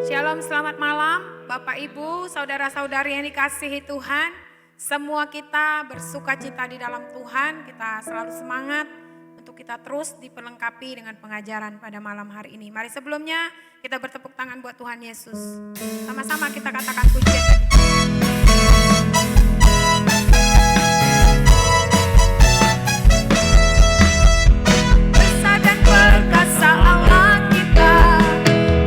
Shalom, selamat malam Bapak Ibu, saudara-saudari yang dikasihi Tuhan. Semua kita bersuka cita di dalam Tuhan, kita selalu semangat untuk kita terus diperlengkapi dengan pengajaran pada malam hari ini. Mari sebelumnya kita bertepuk tangan buat Tuhan Yesus. Sama-sama kita katakan pujian. Besar dan perkasa Allah kita,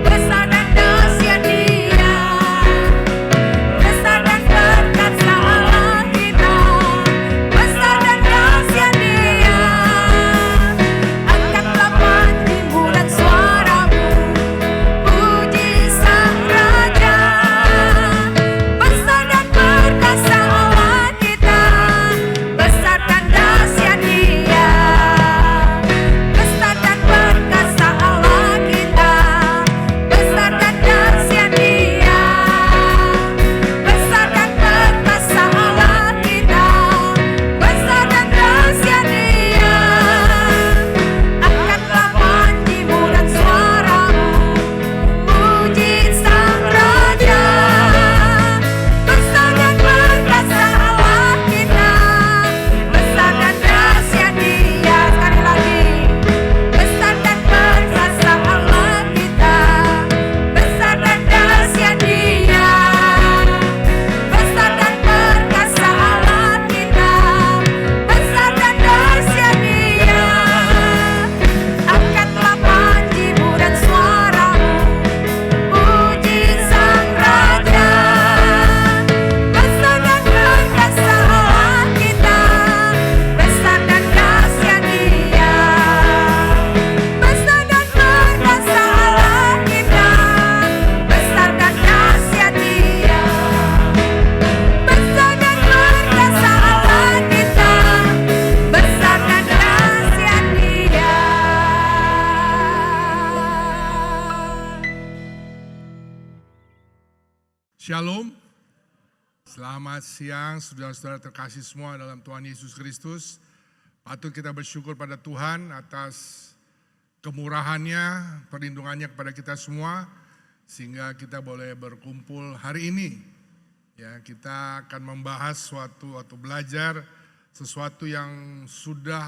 besar dan dahsyat Dia. Besar dan perkasa Allah kita, besar dan dahsyat Dia. Angkatlah panjimu dan suaramu, puji Sang Raja. Besar dan perkasa Allah kita, besar dan dahsyat Dia. Besar dan perkasa Allah kita, besar dan dahsyat Dia. Besar dan perkasa Allah kita, besar dan dahsyat Dia. Angkatlah panjimu dan suaramu, puji Sang Raja. Besar dan perkasa Allah kita, besar dan dahsyat Dia. Sekali lagi. Besar dan perkasa Allah kita, besar dan dahsyat Dia. Besar dan perkasa Allah kita, besar dan dahsyat Dia. Angkatlah panjimu dan suaramu, puji Sang Raja. Besar dan perkasa Allah kita, besar dan dahsyat Dia. Besar dan perkasa Allah kita, besar dan dahsyat Dia. Besar dan perkasa Allah kita, besar dan dahsyat Dia. Shalom, selamat siang saudara-saudara terkasih semua dalam Tuhan Yesus Kristus. Patut kita bersyukur pada Tuhan atas kemurahannya, perlindungannya kepada kita semua, sehingga kita boleh berkumpul hari ini. Ya, kita akan membahas suatu atau belajar sesuatu yang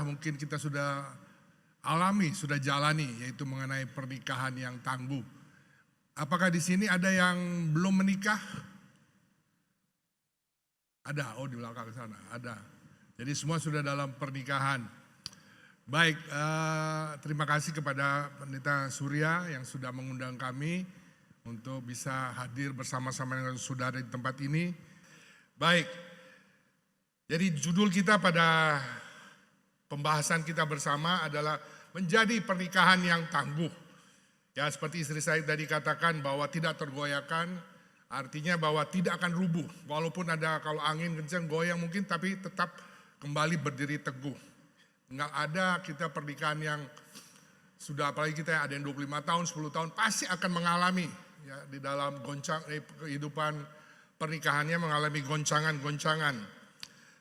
mungkin kita sudah alami, sudah jalani, yaitu mengenai pernikahan yang tangguh. Apakah di sini ada yang belum menikah? Ada, di belakang sana ada. Jadi semua sudah dalam pernikahan. Baik, terima kasih kepada Pendeta Surya yang sudah mengundang kami untuk bisa hadir bersama-sama dengan saudara di tempat ini. Baik, jadi judul kita pada pembahasan kita bersama adalah menjadi pernikahan yang tangguh. Ya, seperti istri saya tadi katakan bahwa tidak tergoyahkan, artinya bahwa tidak akan rubuh. Walaupun ada kalau angin kencang goyang mungkin, tapi tetap kembali berdiri teguh. Enggak ada kita pernikahan yang sudah, apalagi kita ada yang 25 tahun, 10 tahun, pasti akan mengalami ya, di dalam kehidupan pernikahannya mengalami goncangan-goncangan.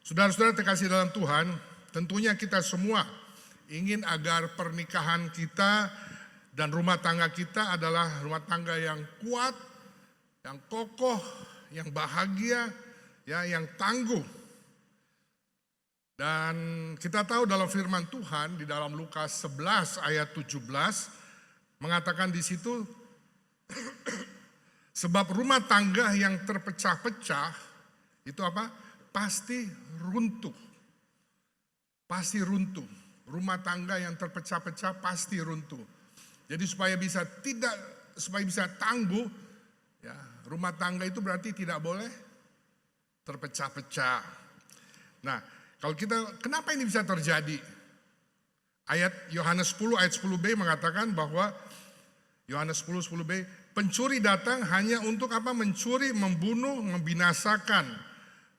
Saudara-saudara terkasih dalam Tuhan, tentunya kita semua ingin agar pernikahan kita dan rumah tangga kita adalah rumah tangga yang kuat, yang kokoh, yang bahagia, ya, yang tangguh. Dan kita tahu dalam firman Tuhan di dalam Lukas 11 ayat 17 mengatakan di situ sebab rumah tangga yang terpecah-pecah itu apa? Pasti runtuh. Pasti runtuh. Rumah tangga yang terpecah-pecah pasti runtuh. Jadi supaya bisa tangguh, ya, rumah tangga itu berarti tidak boleh terpecah-pecah. Nah, kalau kenapa ini bisa terjadi? Ayat Yohanes 10 ayat 10b mengatakan bahwa Yohanes 10:10b, pencuri datang hanya untuk apa? Mencuri, membunuh, membinasakan.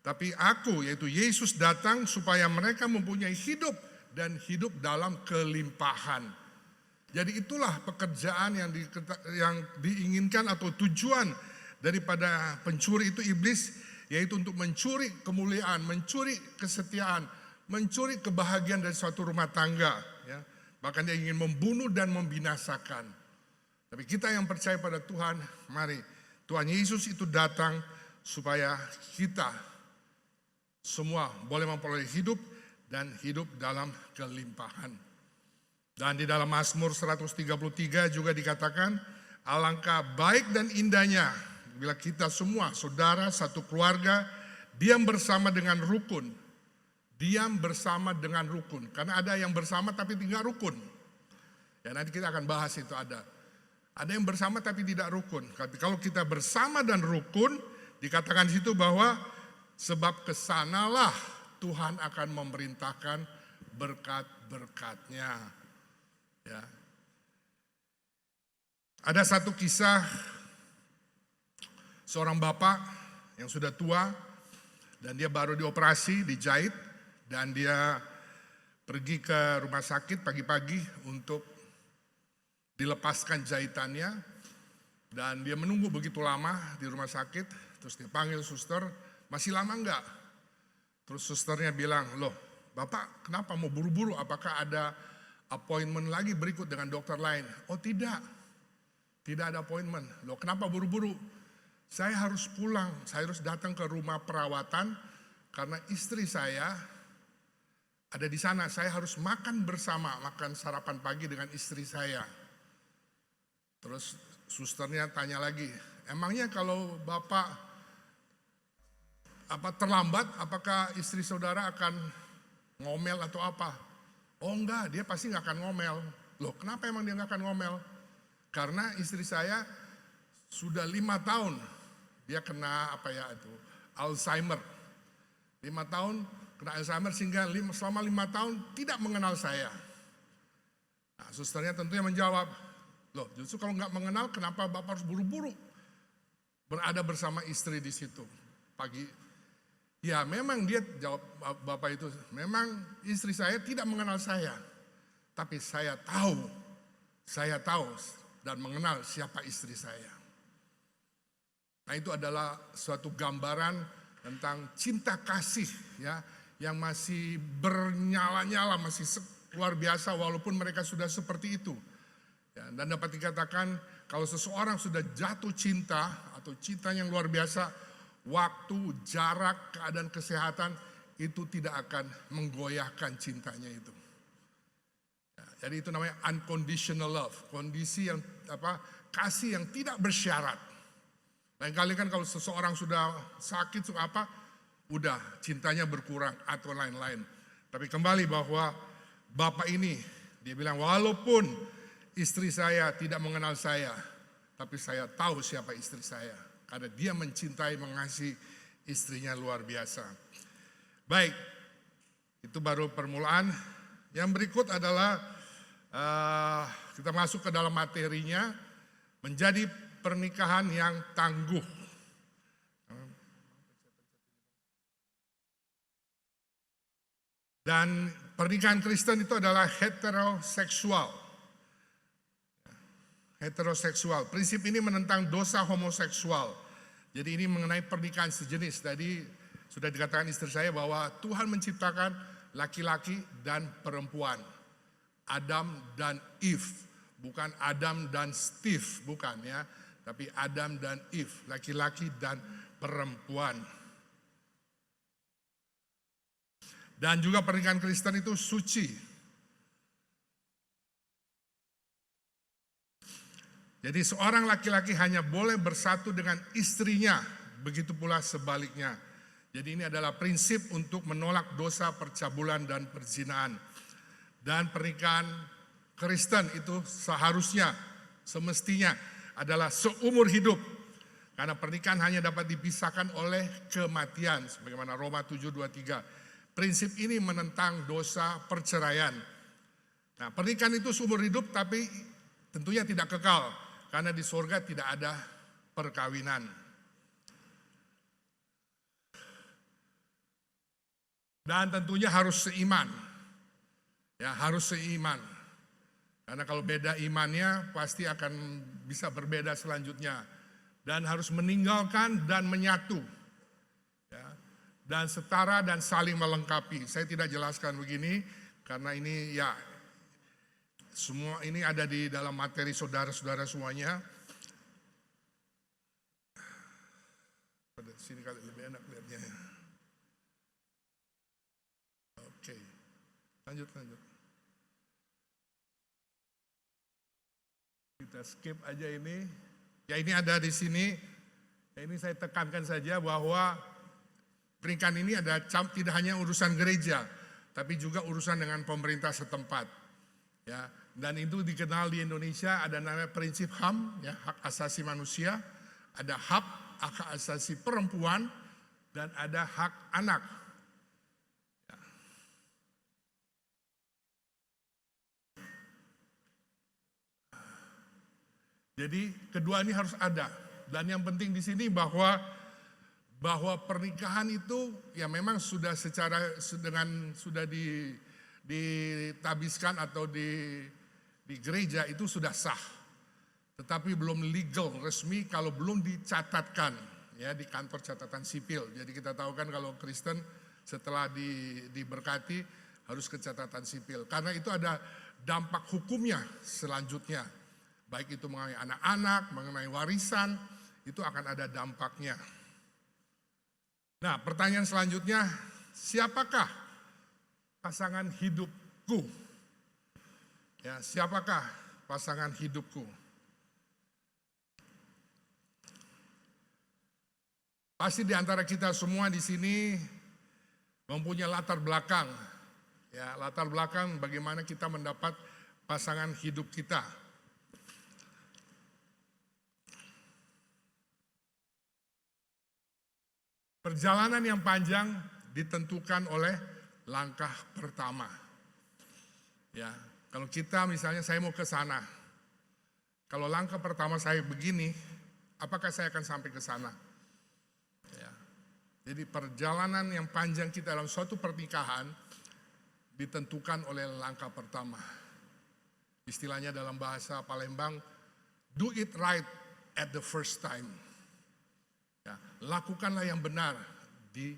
Tapi aku, yaitu Yesus datang supaya mereka mempunyai hidup dan hidup dalam kelimpahan. Jadi itulah pekerjaan yang diinginkan atau tujuan daripada pencuri itu iblis, yaitu untuk mencuri kemuliaan, mencuri kesetiaan, mencuri kebahagiaan dari suatu rumah tangga. Ya. Bahkan dia ingin membunuh dan membinasakan. Tapi kita yang percaya pada Tuhan, mari Tuhan Yesus itu datang supaya kita semua boleh memperoleh hidup dan hidup dalam kelimpahan. Dan di dalam Mazmur 133 juga dikatakan, alangkah baik dan indahnya bila kita semua, saudara, satu keluarga, diam bersama dengan rukun. Diam bersama dengan rukun. Karena ada yang bersama tapi tidak rukun. Ya, nanti kita akan bahas itu ada. Ada yang bersama tapi tidak rukun. Tapi kalau kita bersama dan rukun, dikatakan di situ bahwa sebab kesanalah Tuhan akan memerintahkan berkat-berkatnya. Ya. Ada satu kisah seorang bapak yang sudah tua dan dia baru dioperasi, dijahit, dan dia pergi ke rumah sakit pagi-pagi untuk dilepaskan jahitannya, dan dia menunggu begitu lama di rumah sakit. Terus dia panggil suster, masih lama enggak? Terus susternya bilang, loh Bapak kenapa mau buru-buru, apakah ada appointment lagi berikut dengan dokter lain? Oh tidak ada appointment. Loh kenapa buru-buru? Saya harus pulang, saya harus datang ke rumah perawatan karena istri saya ada di sana. Saya harus makan bersama, makan sarapan pagi dengan istri saya. Terus susternya tanya lagi, emangnya kalau Bapak terlambat, apakah istri saudara akan ngomel atau apa? Oh enggak, dia pasti nggak akan ngomel. Loh kenapa emang dia nggak akan ngomel? Karena istri saya sudah 5 tahun, dia kena Alzheimer. 5 tahun kena Alzheimer sehingga selama 5 tahun tidak mengenal saya. Nah, susternya tentunya menjawab, loh justru kalau nggak mengenal kenapa Bapak harus buru-buru berada bersama istri di situ pagi? Ya memang dia jawab Bapak itu, memang istri saya tidak mengenal saya. Tapi saya tahu dan mengenal siapa istri saya. Nah itu adalah suatu gambaran tentang cinta kasih ya yang masih bernyala-nyala, masih luar biasa walaupun mereka sudah seperti itu. Ya, dan dapat dikatakan kalau seseorang sudah jatuh cinta atau cinta yang luar biasa, waktu, jarak, keadaan kesehatan itu tidak akan menggoyahkan cintanya itu. Ya, jadi itu namanya unconditional love, kondisi yang kasih yang tidak bersyarat. Lain kali kan kalau seseorang sudah sakit udah cintanya berkurang atau lain-lain. Tapi kembali bahwa Bapak ini dia bilang walaupun istri saya tidak mengenal saya, tapi saya tahu siapa istri saya. Karena dia mencintai, mengasihi istrinya luar biasa. Baik, itu baru permulaan. Yang berikut adalah kita masuk ke dalam materinya, menjadi pernikahan yang tangguh. Dan pernikahan Kristen itu adalah heteroseksual. Heteroseksual. Prinsip ini menentang dosa homoseksual. Jadi ini mengenai pernikahan sejenis. Tadi sudah dikatakan istri saya bahwa Tuhan menciptakan laki-laki dan perempuan. Adam dan Eve. Bukan Adam dan Steve, bukan ya. Tapi Adam dan Eve, laki-laki dan perempuan. Dan juga pernikahan Kristen itu suci. Jadi seorang laki-laki hanya boleh bersatu dengan istrinya, begitu pula sebaliknya. Jadi ini adalah prinsip untuk menolak dosa percabulan dan perzinahan. Dan pernikahan Kristen itu seharusnya, semestinya adalah seumur hidup. Karena pernikahan hanya dapat dipisahkan oleh kematian, sebagaimana Roma 7:23. Prinsip ini menentang dosa perceraian. Nah, pernikahan itu seumur hidup tapi tentunya tidak kekal. Karena di surga tidak ada perkawinan. Dan tentunya harus seiman. Ya, harus seiman. Karena kalau beda imannya pasti akan bisa berbeda selanjutnya. Dan harus meninggalkan dan menyatu. Ya, dan setara dan saling melengkapi. Saya tidak jelaskan begini karena ini ya semua ini ada di dalam materi saudara-saudara semuanya. Pada sini kali lebih enak lihatnya ya. Oke, lanjut. Kita skip aja ini. Ya ini ada di sini. Ya ini saya tekankan saja bahwa pernikahan ini tidak hanya urusan gereja, tapi juga urusan dengan pemerintah setempat. Ya, dan itu dikenal di Indonesia ada namanya prinsip HAM, ya, hak asasi manusia, ada hak asasi perempuan, dan ada hak anak. Ya. Jadi kedua ini harus ada. Dan yang penting di sini bahwa pernikahan itu ya memang sudah sudah ditabiskan atau di gereja itu sudah sah. Tetapi belum legal resmi kalau belum dicatatkan ya di kantor catatan sipil. Jadi kita tahu kan kalau Kristen setelah diberkati harus ke catatan sipil. Karena itu ada dampak hukumnya selanjutnya. Baik itu mengenai anak-anak, mengenai warisan, itu akan ada dampaknya. Nah, pertanyaan selanjutnya, siapakah pasangan hidupku? Ya, siapakah pasangan hidupku? Pasti di antara kita semua di sini mempunyai latar belakang. Ya, latar belakang bagaimana kita mendapat pasangan hidup kita. Perjalanan yang panjang ditentukan oleh langkah pertama. Ya, kalau kita misalnya saya mau ke sana. Kalau langkah pertama saya begini, apakah saya akan sampai ke sana? Ya. Jadi perjalanan yang panjang kita dalam suatu pernikahan ditentukan oleh langkah pertama. Istilahnya dalam bahasa Palembang, do it right at the first time. Ya, lakukanlah yang benar di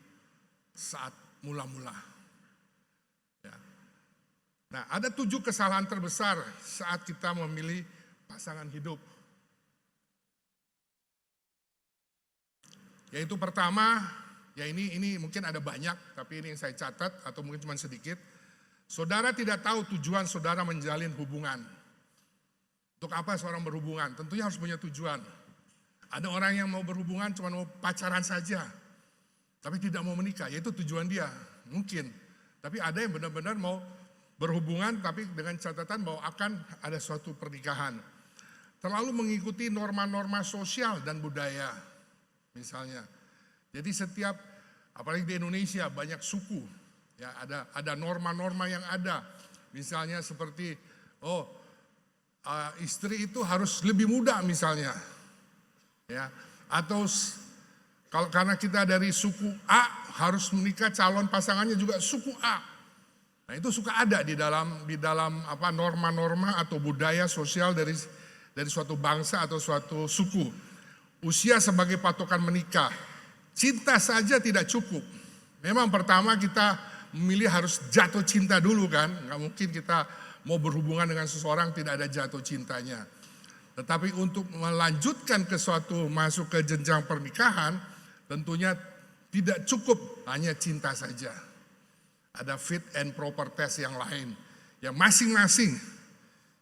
saat mula-mula. Ya. Nah, ada 7 kesalahan terbesar saat kita memilih pasangan hidup. Yaitu pertama, ya ini mungkin ada banyak, tapi ini yang saya catat atau mungkin cuma sedikit. Saudara tidak tahu tujuan saudara menjalin hubungan. Untuk apa seorang berhubungan? Tentunya harus punya tujuan. Ada orang yang mau berhubungan cuma mau pacaran saja, tapi tidak mau menikah, yaitu tujuan dia, mungkin. Tapi ada yang benar-benar mau berhubungan, tapi dengan catatan bahwa akan ada suatu pernikahan. Terlalu mengikuti norma-norma sosial dan budaya, misalnya. Jadi setiap, apalagi di Indonesia, banyak suku, ya ada norma-norma yang ada. Misalnya seperti, istri itu harus lebih muda misalnya. Ya, atau kalau karena kita dari suku A harus menikah calon pasangannya juga suku A. Nah, itu suka ada di dalam apa norma-norma atau budaya sosial dari suatu bangsa atau suatu suku. Usia sebagai patokan menikah. Cinta saja tidak cukup. Memang pertama kita memilih harus jatuh cinta dulu kan. Nggak mungkin kita mau berhubungan dengan seseorang tidak ada jatuh cintanya. Tetapi untuk melanjutkan ke suatu masuk ke jenjang pernikahan, tentunya tidak cukup hanya cinta saja. Ada fit and proper test yang lain, yang masing-masing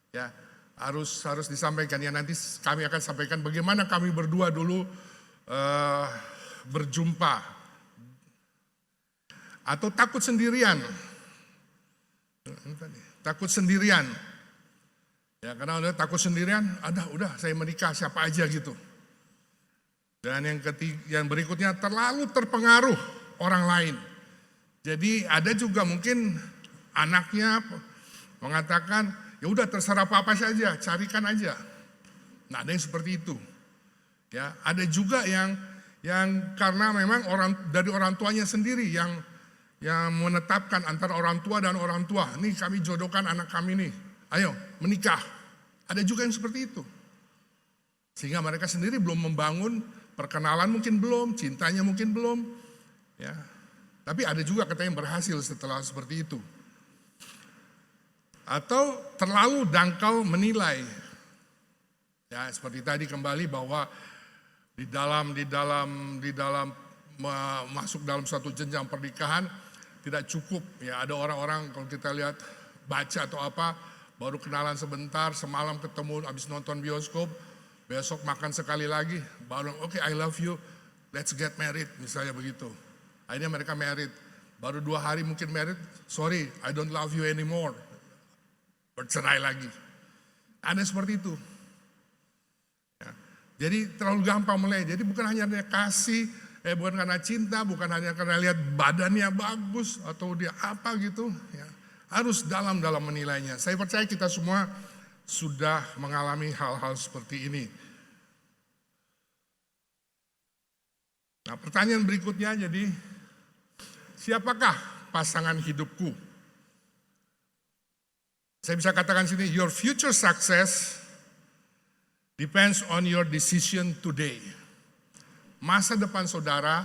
ya harus disampaikan. Ya nanti kami akan sampaikan bagaimana kami berdua dulu berjumpa. Atau takut sendirian. Takut sendirian. Ya karena udah takut sendirian, udah saya menikah siapa aja gitu. Dan yang berikutnya terlalu terpengaruh orang lain. Jadi ada juga mungkin anaknya mengatakan, ya udah terserah apa saja, carikan aja. Nah ada yang seperti itu. Ya ada juga yang karena memang dari orang tuanya sendiri yang menetapkan antara orang tua dan orang tua. Nih kami jodohkan anak kami nih. Ayo menikah. Ada juga yang seperti itu. Sehingga mereka sendiri belum membangun perkenalan mungkin belum, cintanya mungkin belum. Ya. Tapi ada juga katanya yang berhasil setelah seperti itu. atau terlalu dangkal menilai. Ya, seperti tadi kembali bahwa di dalam masuk dalam suatu jenjang pernikahan tidak cukup. Ya, ada orang-orang kalau kita lihat baca atau apa, baru kenalan sebentar, semalam ketemu habis nonton bioskop, besok makan sekali lagi, baru oke, I love you, let's get married, misalnya begitu. Akhirnya mereka married, baru 2 hari mungkin married, sorry, I don't love you anymore, bercerai lagi. Ada seperti itu. Ya. Jadi terlalu gampang mulai, jadi bukan hanya kasih, bukan karena cinta, bukan hanya karena lihat badannya bagus atau dia apa gitu, ya. Harus dalam menilainya. Saya percaya kita semua sudah mengalami hal-hal seperti ini. Nah, pertanyaan berikutnya jadi, siapakah pasangan hidupku? Saya bisa katakan sini, your future success depends on your decision today. Masa depan saudara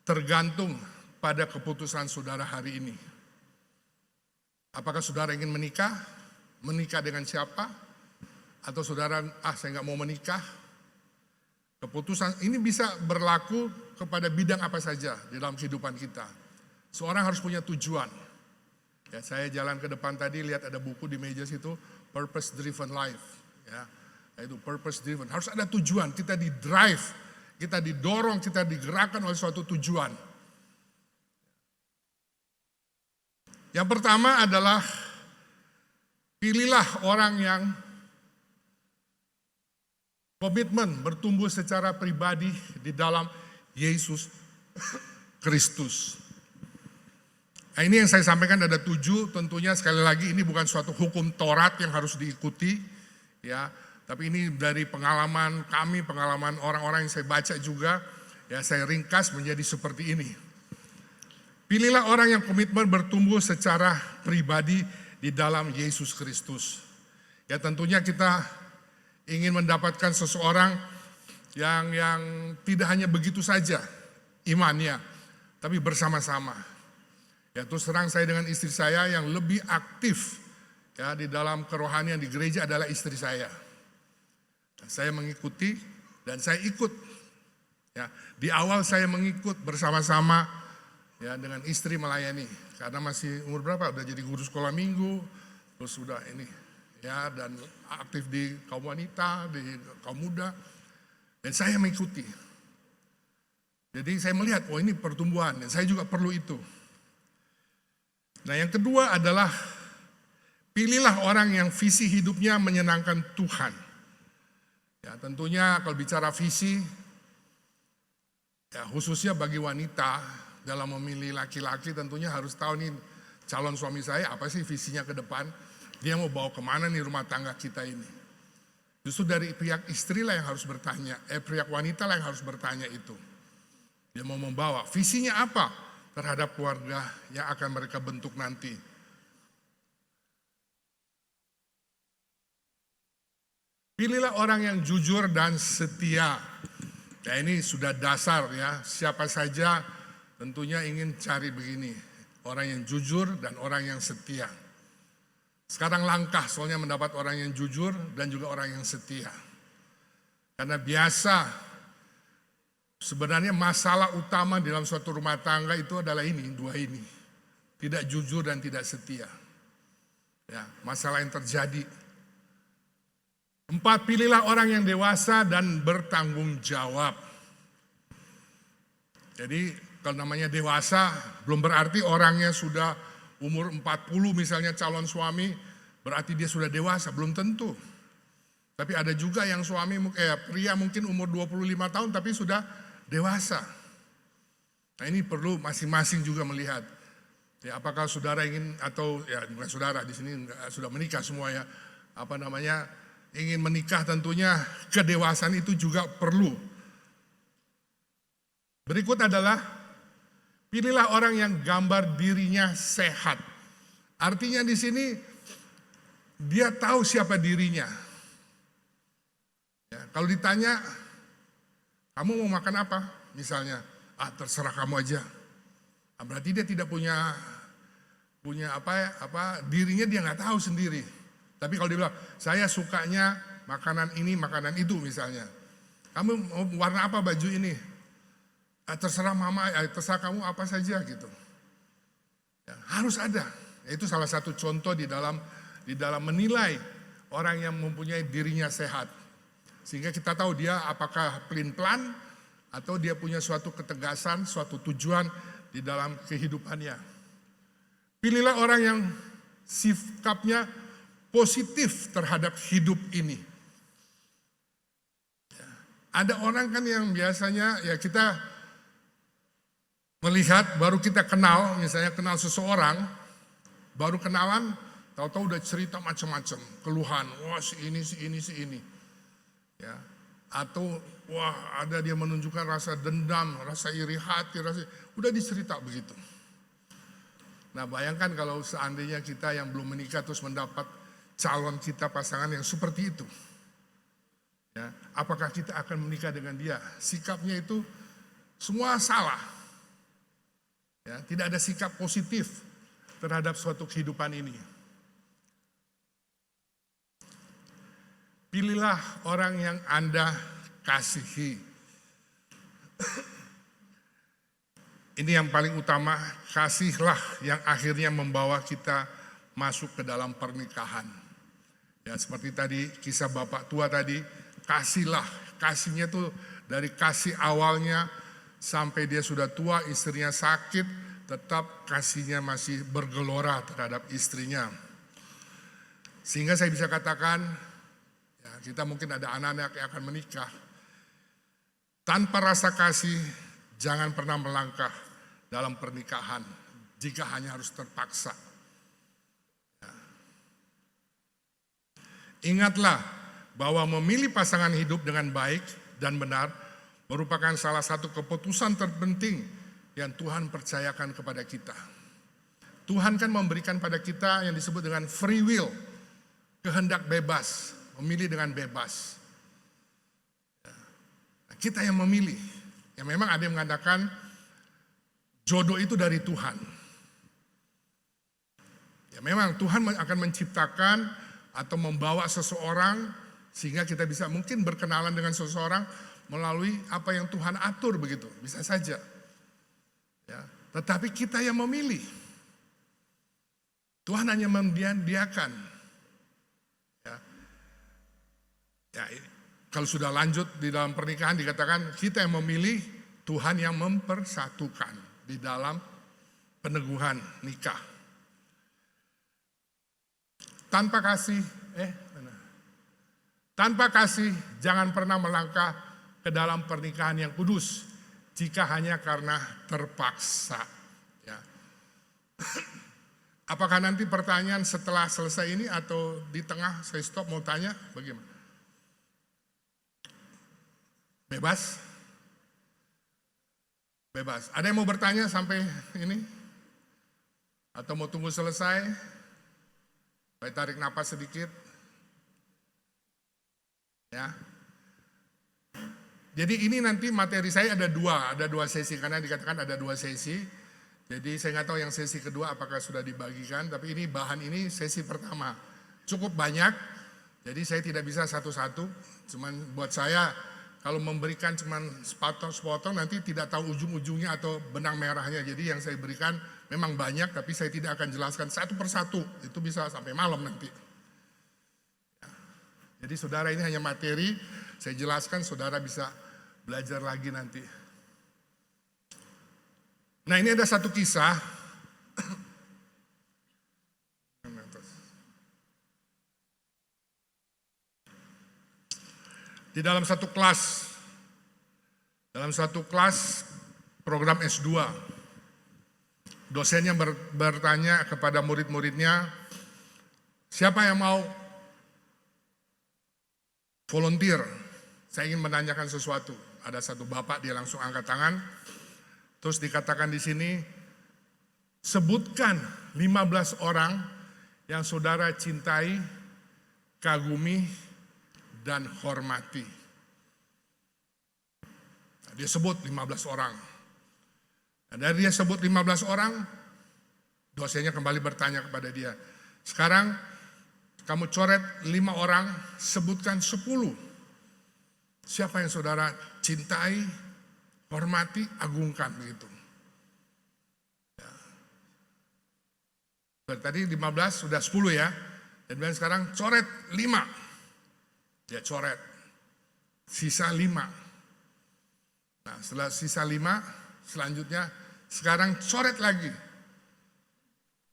tergantung pada keputusan saudara hari ini. Apakah saudara ingin menikah? Menikah dengan siapa? Atau saudara, saya nggak mau menikah? Keputusan ini bisa berlaku kepada bidang apa saja di dalam kehidupan kita. Seorang harus punya tujuan. Ya, saya jalan ke depan tadi lihat ada buku di meja situ, Purpose Driven Life. Ya, itu purpose driven. Harus ada tujuan, kita di drive, kita didorong, kita digerakkan oleh suatu tujuan. Yang pertama adalah pilihlah orang yang komitmen bertumbuh secara pribadi di dalam Yesus Kristus. Nah, ini yang saya sampaikan ada 7, tentunya sekali lagi ini bukan suatu hukum Taurat yang harus diikuti, ya, tapi ini dari pengalaman kami, pengalaman orang-orang yang saya baca juga, ya saya ringkas menjadi seperti ini. Pilihlah orang yang komitmen bertumbuh secara pribadi di dalam Yesus Kristus. Ya tentunya kita ingin mendapatkan seseorang yang tidak hanya begitu saja imannya, tapi bersama-sama. Ya terus terang saya dengan istri saya yang lebih aktif ya di dalam kerohanian di gereja adalah istri saya. Saya mengikuti dan saya ikut. Ya, di awal saya mengikut bersama-sama ya dengan istri melayani karena masih umur berapa udah jadi guru sekolah minggu, terus sudah ini ya dan aktif di kaum wanita, di kaum muda dan saya mengikuti. Jadi saya melihat ini pertumbuhan dan saya juga perlu itu. Nah yang kedua adalah pilihlah orang yang visi hidupnya menyenangkan Tuhan. Ya tentunya kalau bicara visi, ya khususnya bagi wanita dalam memilih laki-laki tentunya harus tahu nih calon suami saya apa sih visinya ke depan. Dia mau bawa kemana nih rumah tangga kita ini. Justru dari pihak istri lah yang harus bertanya, pihak wanita lah yang harus bertanya itu. Dia mau membawa visinya apa terhadap keluarga yang akan mereka bentuk nanti. Pilihlah orang yang jujur dan setia. Ya ini sudah dasar ya, siapa saja tentunya ingin cari begini, orang yang jujur dan orang yang setia. Sekarang langkah soalnya mendapat orang yang jujur dan juga orang yang setia. Karena biasa sebenarnya masalah utama dalam suatu rumah tangga itu adalah ini, 2 ini. Tidak jujur dan tidak setia. Ya, masalah yang terjadi. 4, pilihlah orang yang dewasa dan bertanggung jawab. Jadi kalau namanya dewasa, belum berarti orangnya sudah umur 40 misalnya calon suami, berarti dia sudah dewasa, belum tentu. Tapi ada juga yang pria mungkin umur 25 tahun tapi sudah dewasa. Nah ini perlu masing-masing juga melihat. Ya apakah saudara ingin atau ya bukan saudara di sini sudah menikah semua ya, ingin menikah tentunya kedewasaan itu juga perlu. Berikut adalah pilihlah orang yang gambar dirinya sehat. Artinya di sini dia tahu siapa dirinya. Ya, kalau ditanya, kamu mau makan apa? Misalnya, terserah kamu aja. Berarti dia tidak punya punya dirinya dia nggak tahu sendiri. Tapi kalau dia bilang, saya sukanya makanan ini, makanan itu misalnya. Kamu mau warna apa baju ini? Terserah mama, terserah kamu apa saja gitu. Ya, harus ada. Itu salah satu contoh di dalam menilai orang yang mempunyai dirinya sehat. Sehingga kita tahu dia apakah pelin-pelan atau dia punya suatu ketegasan, suatu tujuan di dalam kehidupannya. Pilihlah orang yang sikapnya positif terhadap hidup ini. Ada orang kan yang biasanya ya kita melihat baru kita kenal, misalnya kenal seseorang, baru kenalan, tahu-tahu udah cerita macam-macam, keluhan, wah si ini. Ya. Atau wah ada dia menunjukkan rasa dendam, rasa iri hati, udah dicerita begitu. Nah bayangkan kalau seandainya kita yang belum menikah terus mendapat calon kita pasangan yang seperti itu. Ya, apakah kita akan menikah dengan dia? Sikapnya itu semua salah. Ya, tidak ada sikap positif terhadap suatu kehidupan ini. Pilihlah orang yang Anda kasihi. Ini yang paling utama, kasihlah yang akhirnya membawa kita masuk ke dalam pernikahan. Ya seperti tadi kisah bapak tua tadi, kasihnya tuh dari kasih awalnya sampai dia sudah tua, istrinya sakit, tetap kasihnya masih bergelora terhadap istrinya. Sehingga saya bisa katakan, ya, kita mungkin ada anak-anak yang akan menikah. Tanpa rasa kasih, jangan pernah melangkah dalam pernikahan jika hanya harus terpaksa. Ya. Ingatlah bahwa memilih pasangan hidup dengan baik dan benar merupakan salah satu keputusan terpenting yang Tuhan percayakan kepada kita. Tuhan kan memberikan pada kita yang disebut dengan free will, kehendak bebas, memilih dengan bebas. Kita yang memilih. Ya memang ada yang mengatakan jodoh itu dari Tuhan. Ya memang Tuhan akan menciptakan atau membawa seseorang sehingga kita bisa mungkin berkenalan dengan seseorang melalui apa yang Tuhan atur begitu, bisa saja. Ya, tetapi kita yang memilih. Tuhan hanya membiarkan. Ya, kalau sudah lanjut di dalam pernikahan dikatakan kita yang memilih, Tuhan yang mempersatukan di dalam peneguhan nikah. Tanpa kasih, jangan pernah melangkah ke dalam pernikahan yang kudus jika hanya karena terpaksa. Ya. Apakah nanti pertanyaan setelah selesai ini atau di tengah saya stop mau tanya bagaimana? Bebas? Bebas. Ada yang mau bertanya sampai ini? Atau mau tunggu selesai? Baik, tarik napas sedikit. Ya. Jadi ini nanti materi saya ada dua sesi, karena dikatakan ada 2 sesi. Jadi saya nggak tahu yang sesi kedua apakah sudah dibagikan, tapi ini bahan ini sesi pertama. Cukup banyak, jadi saya tidak bisa satu-satu. Cuman buat saya, kalau memberikan cuman sepotong-sepotong nanti tidak tahu ujung-ujungnya atau benang merahnya. Jadi yang saya berikan memang banyak, tapi saya tidak akan jelaskan satu persatu. Itu bisa sampai malam nanti. Jadi saudara ini hanya materi, saya jelaskan saudara bisa belajar lagi nanti. Nah ini ada satu kisah. Di dalam satu kelas program S2, dosennya bertanya kepada murid-muridnya, siapa yang mau volunteer? Saya ingin menanyakan sesuatu. Ada satu bapak, dia langsung angkat tangan. Terus dikatakan di sini, sebutkan 15 orang yang saudara cintai, kagumi, dan hormati. Nah, dia sebut 15 orang. Dan dari dia sebut 15 orang, Dosennya kembali bertanya kepada dia, sekarang kamu coret 5 orang, sebutkan 10. Siapa yang saudara cintai, hormati, agungkan begitu. Ya. Tadi 15 sudah 10 ya. Dan bilang sekarang coret 5. Dia coret. Sisa 5. Nah setelah sisa 5, selanjutnya sekarang coret lagi.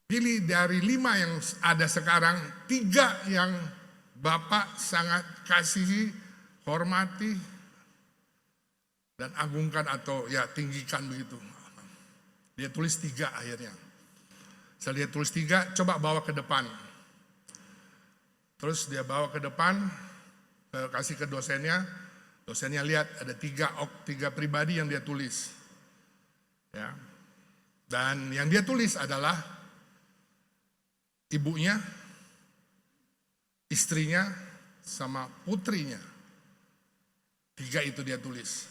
Pilih dari 5 yang ada sekarang, 3 yang Bapak sangat kasihi, hormati, dan agungkan atau ya tinggikan begitu. Dia tulis 3 akhirnya. Setelah dia tulis 3, coba bawa ke depan. Terus dia bawa ke depan, kasih ke dosennya. Dosennya lihat ada 3 pribadi yang dia tulis. Ya. Dan yang dia tulis adalah ibunya, istrinya, sama putrinya. 3 itu dia tulis.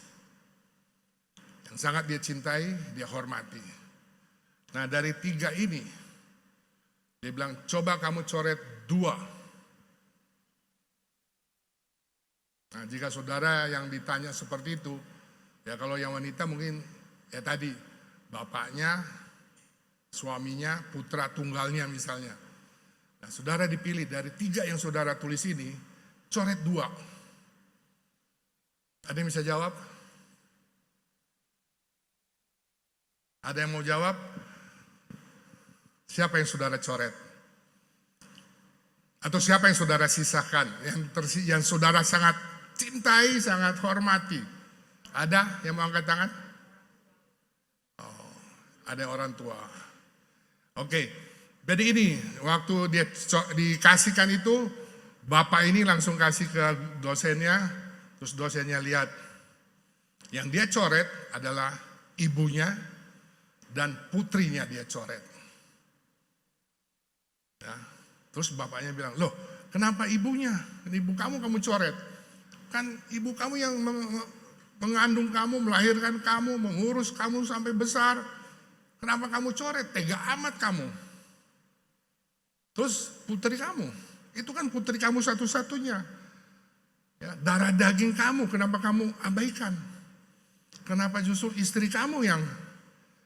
Yang sangat dia cintai, dia hormati. Nah dari 3 ini, dia bilang coba kamu coret 2. Nah jika saudara yang ditanya seperti itu, ya kalau yang wanita mungkin ya tadi, bapaknya, suaminya, putra tunggalnya misalnya. Nah, saudara dipilih dari 3 yang saudara tulis ini, coret 2. Ada yang bisa jawab? Ada yang mau jawab? Siapa yang saudara coret? Atau siapa yang saudara sisakan? Yang saudara sangat cintai, sangat hormati. Ada yang mau angkat tangan? Oh, ada orang tua. Oke. Jadi ini, waktu dia dikasihkan itu, bapak ini langsung kasih ke dosennya, terus dosennya lihat. Yang dia coret adalah ibunya dan putrinya dia coret. Ya. Terus bapaknya bilang, loh kenapa ibunya? Ibu kamu coret. Kan ibu kamu yang mengandung kamu, melahirkan kamu, mengurus kamu sampai besar. Kenapa kamu coret? Tega amat kamu. Terus putri kamu, itu kan putri kamu satu-satunya. Ya, darah daging kamu, kenapa kamu abaikan? Kenapa justru istri kamu yang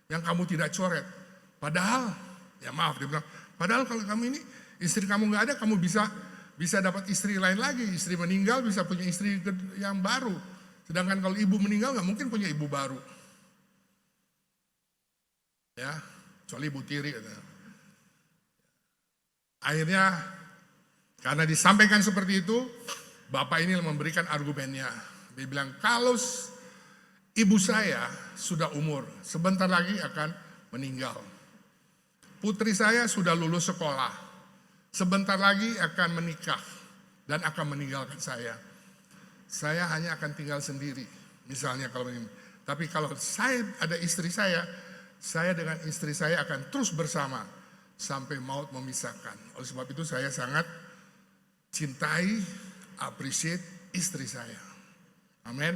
kamu tidak coret? Padahal, ya maaf dia bilang, padahal kalau kamu ini istri kamu nggak ada, kamu bisa dapat istri lain lagi. Istri meninggal bisa punya istri yang baru. Sedangkan kalau ibu meninggal nggak mungkin punya ibu baru. Ya, kecuali ibu tiri. Akhirnya karena disampaikan seperti itu, bapak ini memberikan argumennya. Dia bilang, kalau ibu saya sudah umur, sebentar lagi akan meninggal. Putri saya sudah lulus sekolah, sebentar lagi akan menikah dan akan meninggalkan saya. Saya hanya akan tinggal sendiri, misalnya kalau ini. Tapi kalau saya ada istri saya dengan istri saya akan terus bersama sampai maut memisahkan. Oleh sebab itu saya sangat cintai, appreciate istri saya. Amin.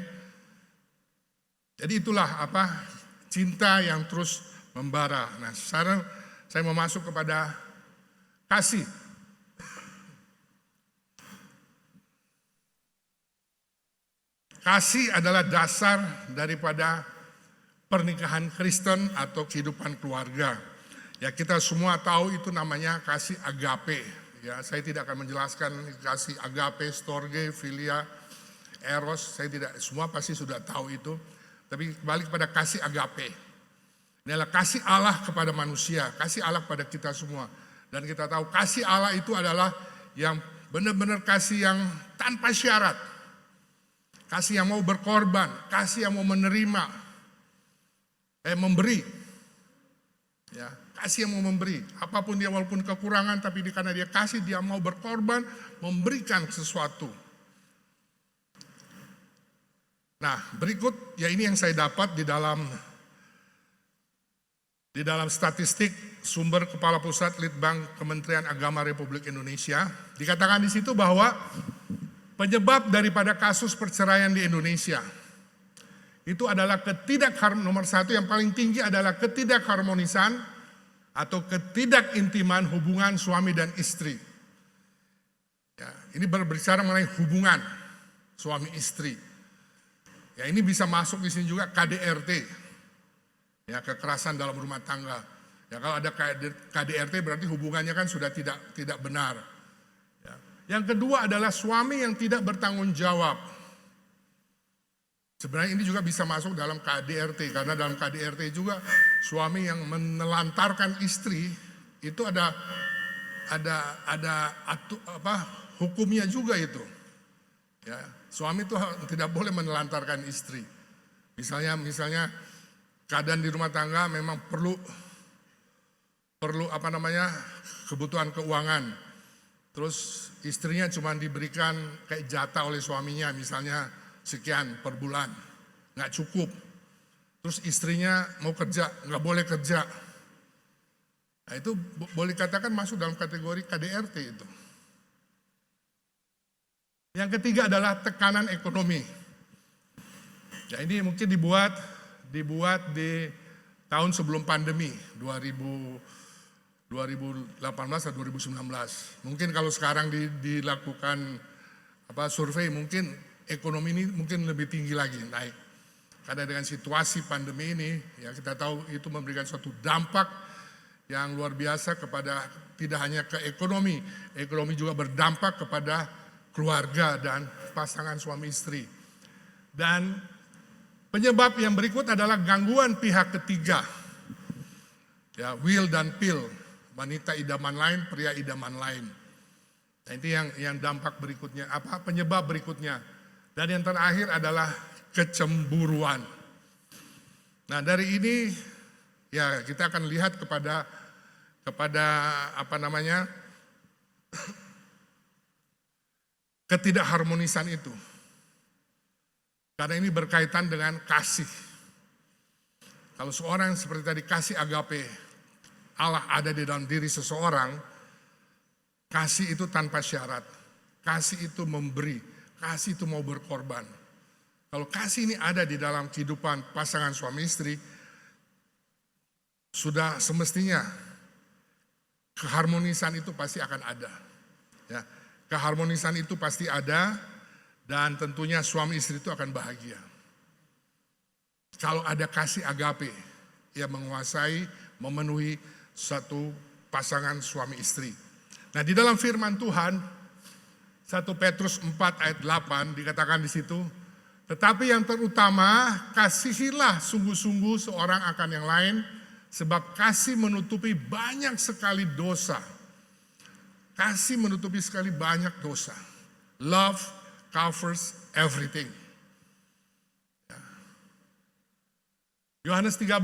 Jadi itulah cinta yang terus membara. Nah sekarang saya mau masuk kepada kasih. Kasih adalah dasar daripada pernikahan Kristen atau kehidupan keluarga. Ya kita semua tahu itu namanya kasih agape. Ya saya tidak akan menjelaskan kasih agape, storge, filia, eros. Saya tidak, semua pasti sudah tahu itu. Tapi kembali kepada kasih agape. Ini adalah kasih Allah kepada manusia, kasih Allah kepada kita semua. Dan kita tahu kasih Allah itu adalah yang benar-benar kasih yang tanpa syarat. Kasih yang mau berkorban, kasih yang mau menerima, memberi. Ya, kasih yang mau memberi. Apapun dia walaupun kekurangan, tapi karena dia kasih, dia mau berkorban, memberikan sesuatu. Nah, berikut ya ini yang saya dapat di dalam statistik sumber Kepala Pusat Litbang Kementerian Agama Republik Indonesia. Dikatakan di situ bahwa penyebab daripada kasus perceraian di Indonesia itu adalah nomor 1 yang paling tinggi adalah ketidakharmonisan atau ketidakintiman hubungan suami dan istri. Ya, ini berbicara mengenai hubungan suami istri. Ya, ini bisa masuk di sini juga KDRT. Ya, kekerasan dalam rumah tangga. Ya, kalau ada KDRT berarti hubungannya kan sudah tidak benar. Ya. Yang kedua adalah suami yang tidak bertanggung jawab. Sebenarnya ini juga bisa masuk dalam KDRT, karena dalam KDRT juga suami yang menelantarkan istri itu ada hukumnya juga itu. Ya, suami itu tidak boleh menelantarkan istri. Misalnya keadaan di rumah tangga memang perlu kebutuhan keuangan. Terus istrinya cuma diberikan kayak jatah oleh suaminya, misalnya sekian per bulan, nggak cukup. Terus istrinya mau kerja, nggak boleh kerja. Nah, itu boleh katakan masuk dalam kategori KDRT itu. Yang ketiga adalah tekanan ekonomi. Ya, ini mungkin dibuat di tahun sebelum pandemi 2018 atau 2019. Mungkin kalau sekarang dilakukan survei, mungkin ekonomi ini mungkin lebih tinggi lagi naik. Karena dengan situasi pandemi ini, ya kita tahu itu memberikan suatu dampak yang luar biasa kepada tidak hanya ke ekonomi juga berdampak kepada keluarga dan pasangan suami istri. Dan penyebab yang berikut adalah gangguan pihak ketiga. Ya, will dan pill, wanita idaman lain, pria idaman lain. Nah, itu yang dampak berikutnya, penyebab berikutnya. Dan yang terakhir adalah kecemburuan. Nah, dari ini ya kita akan lihat kepada ketidakharmonisan itu. Karena ini berkaitan dengan kasih. Kalau seorang seperti tadi kasih agape, Allah ada di dalam diri seseorang, kasih itu tanpa syarat. Kasih itu memberi. Kasih itu mau berkorban. Kalau kasih ini ada di dalam kehidupan pasangan suami istri, sudah semestinya keharmonisan itu pasti akan ada. Ya, keharmonisan itu pasti ada dan tentunya suami istri itu akan bahagia. Kalau ada kasih agape yang menguasai, memenuhi satu pasangan suami istri. Nah, di dalam firman Tuhan 1 Petrus 4 ayat 8 dikatakan di situ, tetapi yang terutama kasihilah sungguh-sungguh seorang akan yang lain, sebab kasih menutupi banyak sekali dosa. Kasih menutupi sekali banyak dosa. Love covers everything. Yohanes 13,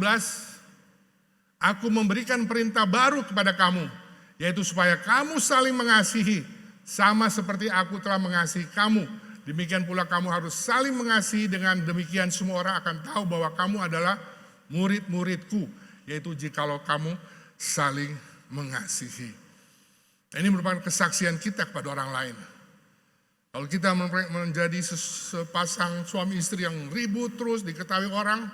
aku memberikan perintah baru kepada kamu, yaitu supaya kamu saling mengasihi, sama seperti aku telah mengasihi kamu. Demikian pula kamu harus saling mengasihi, dengan demikian semua orang akan tahu bahwa kamu adalah murid-muridku, yaitu jikalau kamu saling mengasihi. Ini merupakan kesaksian kita kepada orang lain. Kalau kita menjadi sepasang suami istri yang ribut terus diketahui orang,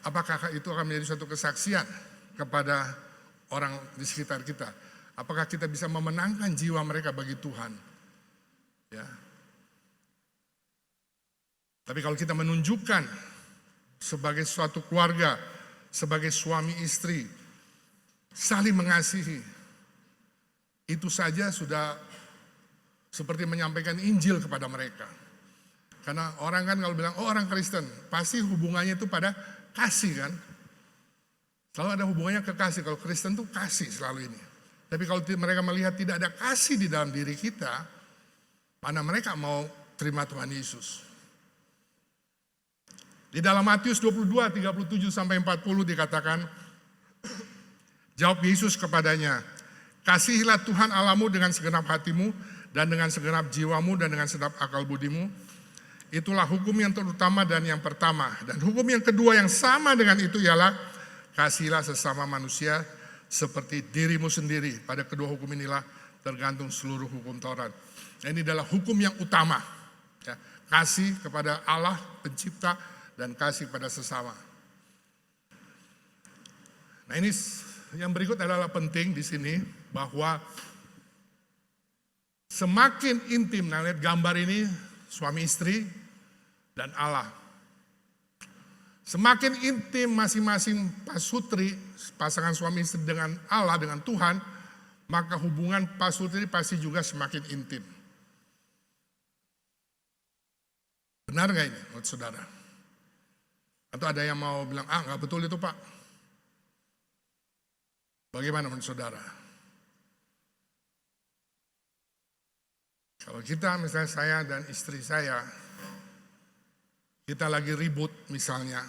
apakah itu akan menjadi suatu kesaksian kepada orang di sekitar kita? Apakah kita bisa memenangkan jiwa mereka bagi Tuhan? Ya. Tapi kalau kita menunjukkan sebagai suatu keluarga, sebagai suami istri, saling mengasihi, itu saja sudah seperti menyampaikan Injil kepada mereka. Karena orang kan kalau bilang, oh orang Kristen, pasti hubungannya itu pada kasih kan. Selalu ada hubungannya ke kasih, kalau Kristen itu kasih selalu ini. Tapi kalau mereka melihat tidak ada kasih di dalam diri kita, mana mereka mau terima Tuhan Yesus. Di dalam Matius 22, 37-40 dikatakan, jawab Yesus kepadanya, kasihilah Tuhan Allahmu dengan segenap hatimu, dan dengan segenap jiwamu, dan dengan segenap akal budimu. Itulah hukum yang terutama dan yang pertama. Dan hukum yang kedua yang sama dengan itu ialah, kasihilah sesama manusia seperti dirimu sendiri. Pada kedua hukum inilah tergantung seluruh hukum Taurat. Ini adalah hukum yang utama. Ya, kasih kepada Allah pencipta dan kasih pada sesama. Nah, ini yang berikut adalah penting di sini bahwa semakin intim, nah lihat gambar ini suami istri dan Allah. Semakin intim masing-masing pasutri, pasangan suami istri dengan Allah, dengan Tuhan, maka hubungan pasutri pasti juga semakin intim. Benar gak ini menurut saudara? Atau ada yang mau bilang, gak betul itu Pak. Bagaimana menurut saudara? Kalau kita misalnya saya dan istri saya, kita lagi ribut misalnya,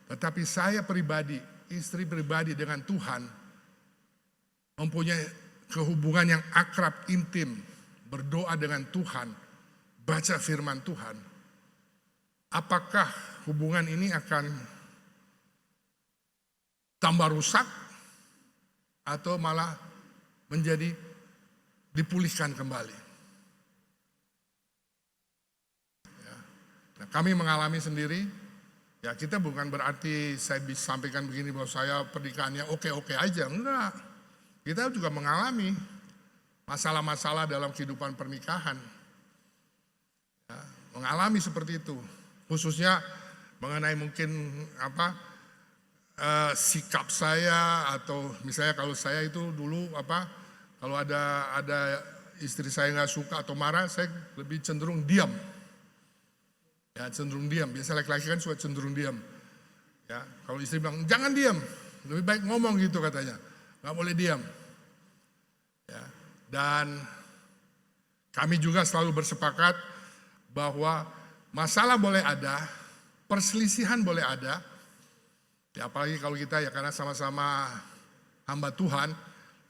tetapi saya pribadi, istri pribadi dengan Tuhan, mempunyai kehubungan yang akrab, intim, berdoa dengan Tuhan, baca firman Tuhan, apakah hubungan ini akan tambah rusak atau malah menjadi dipulihkan kembali? Nah, kami mengalami sendiri, ya kita bukan berarti saya bisa sampaikan begini bahwa saya pernikahannya oke-oke aja, enggak. Kita juga mengalami masalah-masalah dalam kehidupan pernikahan. Ya, mengalami seperti itu, khususnya mengenai mungkin sikap saya, atau misalnya kalau saya itu dulu kalau ada istri saya nggak suka atau marah, saya lebih cenderung diam. Ya, cenderung diam. Biasa laki-laki kan suka cenderung diam. Ya, kalau istri bilang jangan diam, lebih baik ngomong gitu katanya, nggak boleh diam. Ya, dan kami juga selalu bersepakat bahwa masalah boleh ada, perselisihan boleh ada. Ya, apalagi kalau kita ya karena sama-sama hamba Tuhan,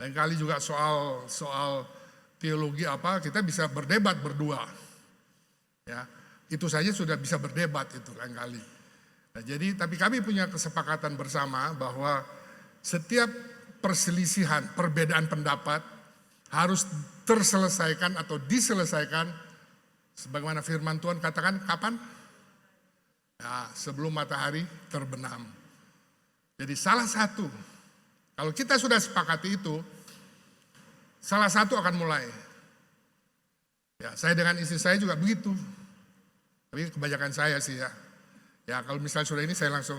dan kali juga soal teologi kita bisa berdebat berdua. Ya. Itu saja sudah bisa berdebat itu kan kali. Nah, jadi tapi kami punya kesepakatan bersama bahwa setiap perselisihan, perbedaan pendapat harus terselesaikan atau diselesaikan sebagaimana firman Tuhan katakan kapan? Nah, sebelum matahari terbenam. Jadi salah satu, kalau kita sudah sepakati itu, salah satu akan mulai. Ya, saya dengan istri saya juga begitu. Tapi kebanyakan saya sih ya. Ya kalau misalnya sudah ini saya langsung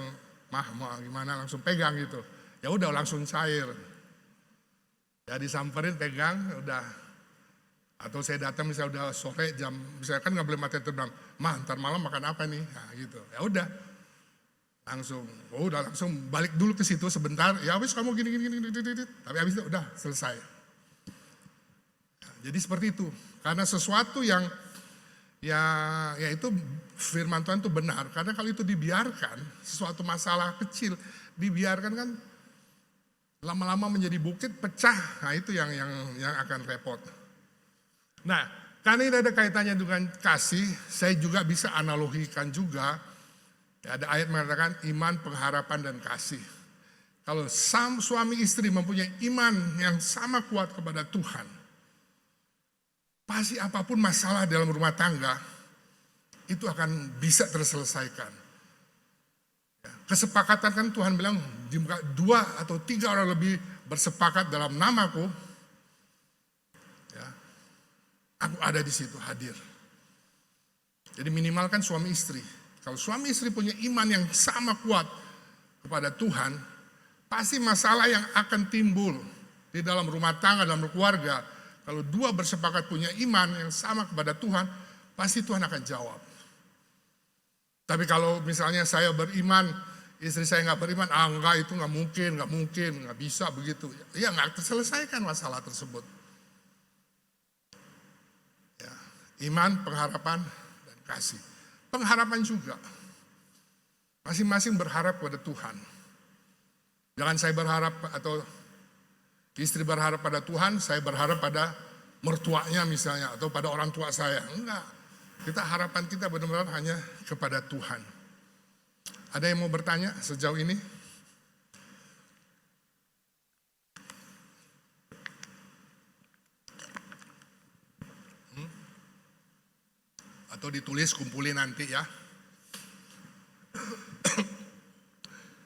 mau gimana langsung pegang gitu. Ya udah langsung cair. Ya disamperin pegang udah. Atau saya datang misalnya udah sore jam, misalnya kan nggak boleh matahari terbenam. Ntar malam makan apa nih? Nah gitu. Ya udah. Langsung balik dulu ke situ sebentar. Ya habis kamu gini. Tapi habis itu udah selesai. Jadi seperti itu. Karena sesuatu yang ya itu firman Tuhan itu benar. Karena kalau itu dibiarkan, sesuatu masalah kecil dibiarkan kan lama-lama menjadi bukit pecah. Nah itu yang akan repot. Nah, karena ini ada kaitannya dengan kasih, saya juga bisa analogikan juga. Ya, ada ayat mengatakan iman, pengharapan dan kasih. Kalau suami istri mempunyai iman yang sama kuat kepada Tuhan, pasti apapun masalah dalam rumah tangga, itu akan bisa terselesaikan. Ya, kesepakatan kan Tuhan bilang, 2 atau 3 orang lebih bersepakat dalam namaku, ya, aku ada di situ hadir. Jadi minimal kan suami istri. Kalau suami istri punya iman yang sama kuat kepada Tuhan, pasti masalah yang akan timbul di dalam rumah tangga, dalam keluarga, kalau 2 bersepakat punya iman yang sama kepada Tuhan, pasti Tuhan akan jawab. Tapi kalau misalnya saya beriman, istri saya nggak beriman, enggak itu nggak mungkin, nggak bisa begitu. Ya nggak terselesaikan masalah tersebut. Ya, iman, pengharapan, dan kasih. Pengharapan juga. Masing-masing berharap pada Tuhan. Jangan saya berharap atau istri berharap pada Tuhan, saya berharap pada mertuanya misalnya, atau pada orang tua saya. Enggak, harapan kita benar-benar hanya kepada Tuhan. Ada yang mau bertanya sejauh ini? Atau ditulis, kumpulin nanti ya.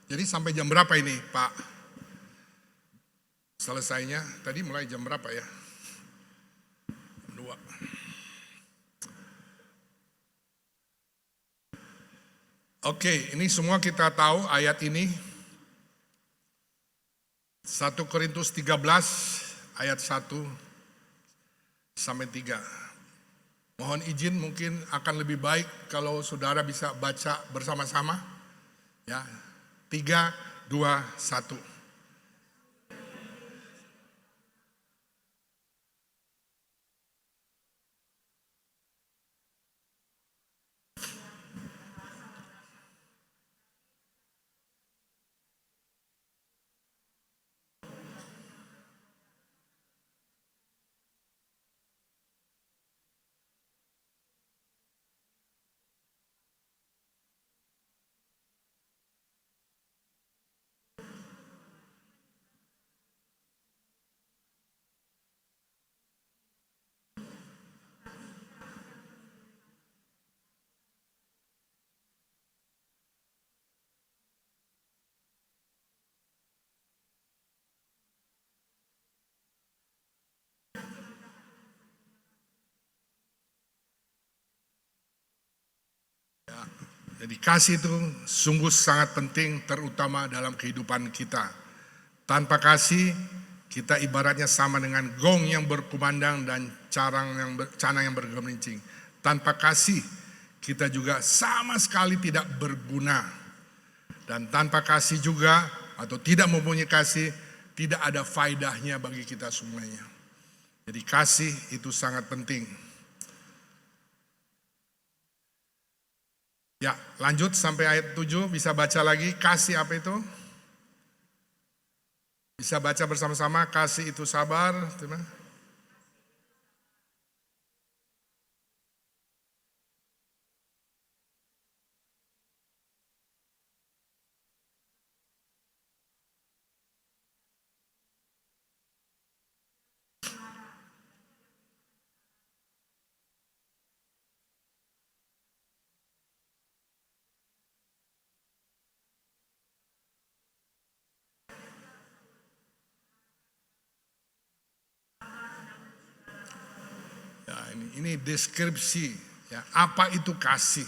Jadi sampai jam berapa ini Pak? selesainya. Tadi mulai jam berapa ya? 2. Oke, ini semua kita tahu ayat ini. 1 Korintus 13 ayat 1 sampai 3. Mohon izin, mungkin akan lebih baik kalau saudara bisa baca bersama-sama. Ya, 3, 2, 1. Jadi kasih itu sungguh sangat penting, terutama dalam kehidupan kita. Tanpa kasih, kita ibaratnya sama dengan gong yang berkumandang dan canang yang bergelincing. Tanpa kasih, kita juga sama sekali tidak berguna. Dan tanpa kasih juga, atau tidak mempunyai kasih, tidak ada faedahnya bagi kita semuanya. Jadi kasih itu sangat penting. Ya, lanjut sampai ayat 7, bisa baca lagi, kasih apa itu? Bisa baca bersama-sama, kasih itu sabar. Ya, ini deskripsi, ya, apa itu kasih?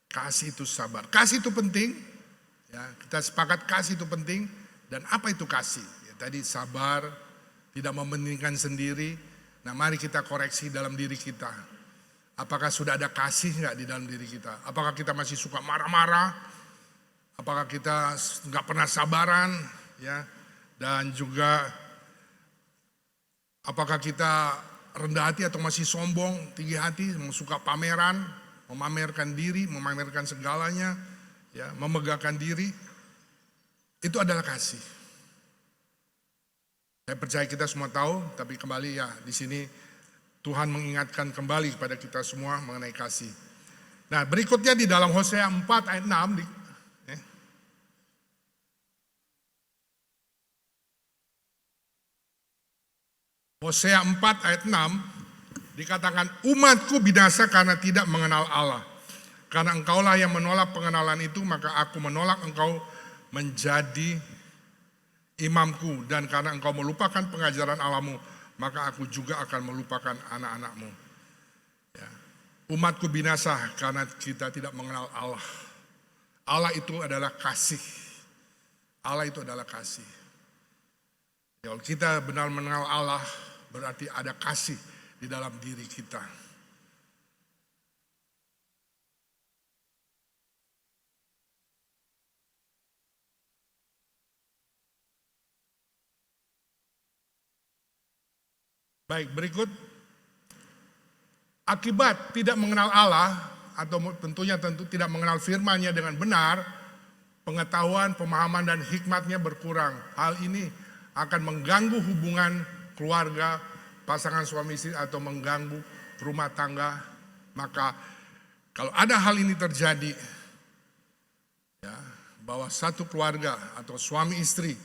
Kasih itu sabar. Kasih itu penting, ya, kita sepakat kasih itu penting. Dan apa itu kasih? Ya, tadi sabar, tidak mementingkan sendiri. Nah, mari kita koreksi dalam diri kita. Apakah sudah ada kasih nggak di dalam diri kita? Apakah kita masih suka marah-marah? Apakah kita nggak pernah sabaran? Ya, dan juga apakah kita rendah hati atau masih sombong, tinggi hati, suka pameran, memamerkan diri, memamerkan segalanya, ya, memegahkan diri? Itu adalah kasih. Saya percaya kita semua tahu, tapi kembali ya di sini Tuhan mengingatkan kembali kepada kita semua mengenai kasih. Nah, berikutnya di dalam Hosea 4 ayat 6 Hosea 4 ayat 6 dikatakan, umatku binasa karena tidak mengenal Allah. Karena engkaulah yang menolak pengenalan itu, maka aku menolak engkau menjadi imamku. Dan karena engkau melupakan pengajaran Allahmu, maka aku juga akan melupakan anak-anakmu. Ya. Umatku binasa karena kita tidak mengenal Allah. Allah itu adalah kasih. Allah itu adalah kasih. Kalau kita benar mengenal Allah, berarti ada kasih di dalam diri kita. Baik, berikut. Akibat tidak mengenal Allah, atau tentu tidak mengenal firman-Nya dengan benar, pengetahuan, pemahaman, dan hikmatnya berkurang. Hal ini akan mengganggu hubungan keluarga, pasangan suami istri, atau mengganggu rumah tangga. Maka kalau ada hal ini terjadi, ya, bahwa satu keluarga atau suami istri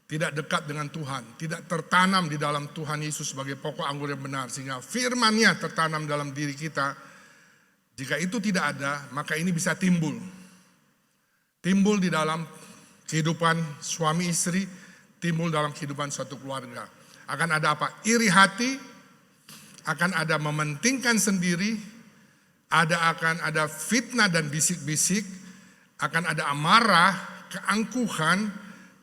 tidak dekat dengan Tuhan, tidak tertanam di dalam Tuhan Yesus sebagai pokok anggur yang benar, sehingga firman-Nya tertanam dalam diri kita. Jika itu tidak ada, maka ini bisa timbul di dalam kehidupan suami istri, timbul dalam kehidupan suatu keluarga. Akan ada apa? Iri hati, akan ada mementingkan sendiri, akan ada fitnah dan bisik-bisik, akan ada amarah, keangkuhan,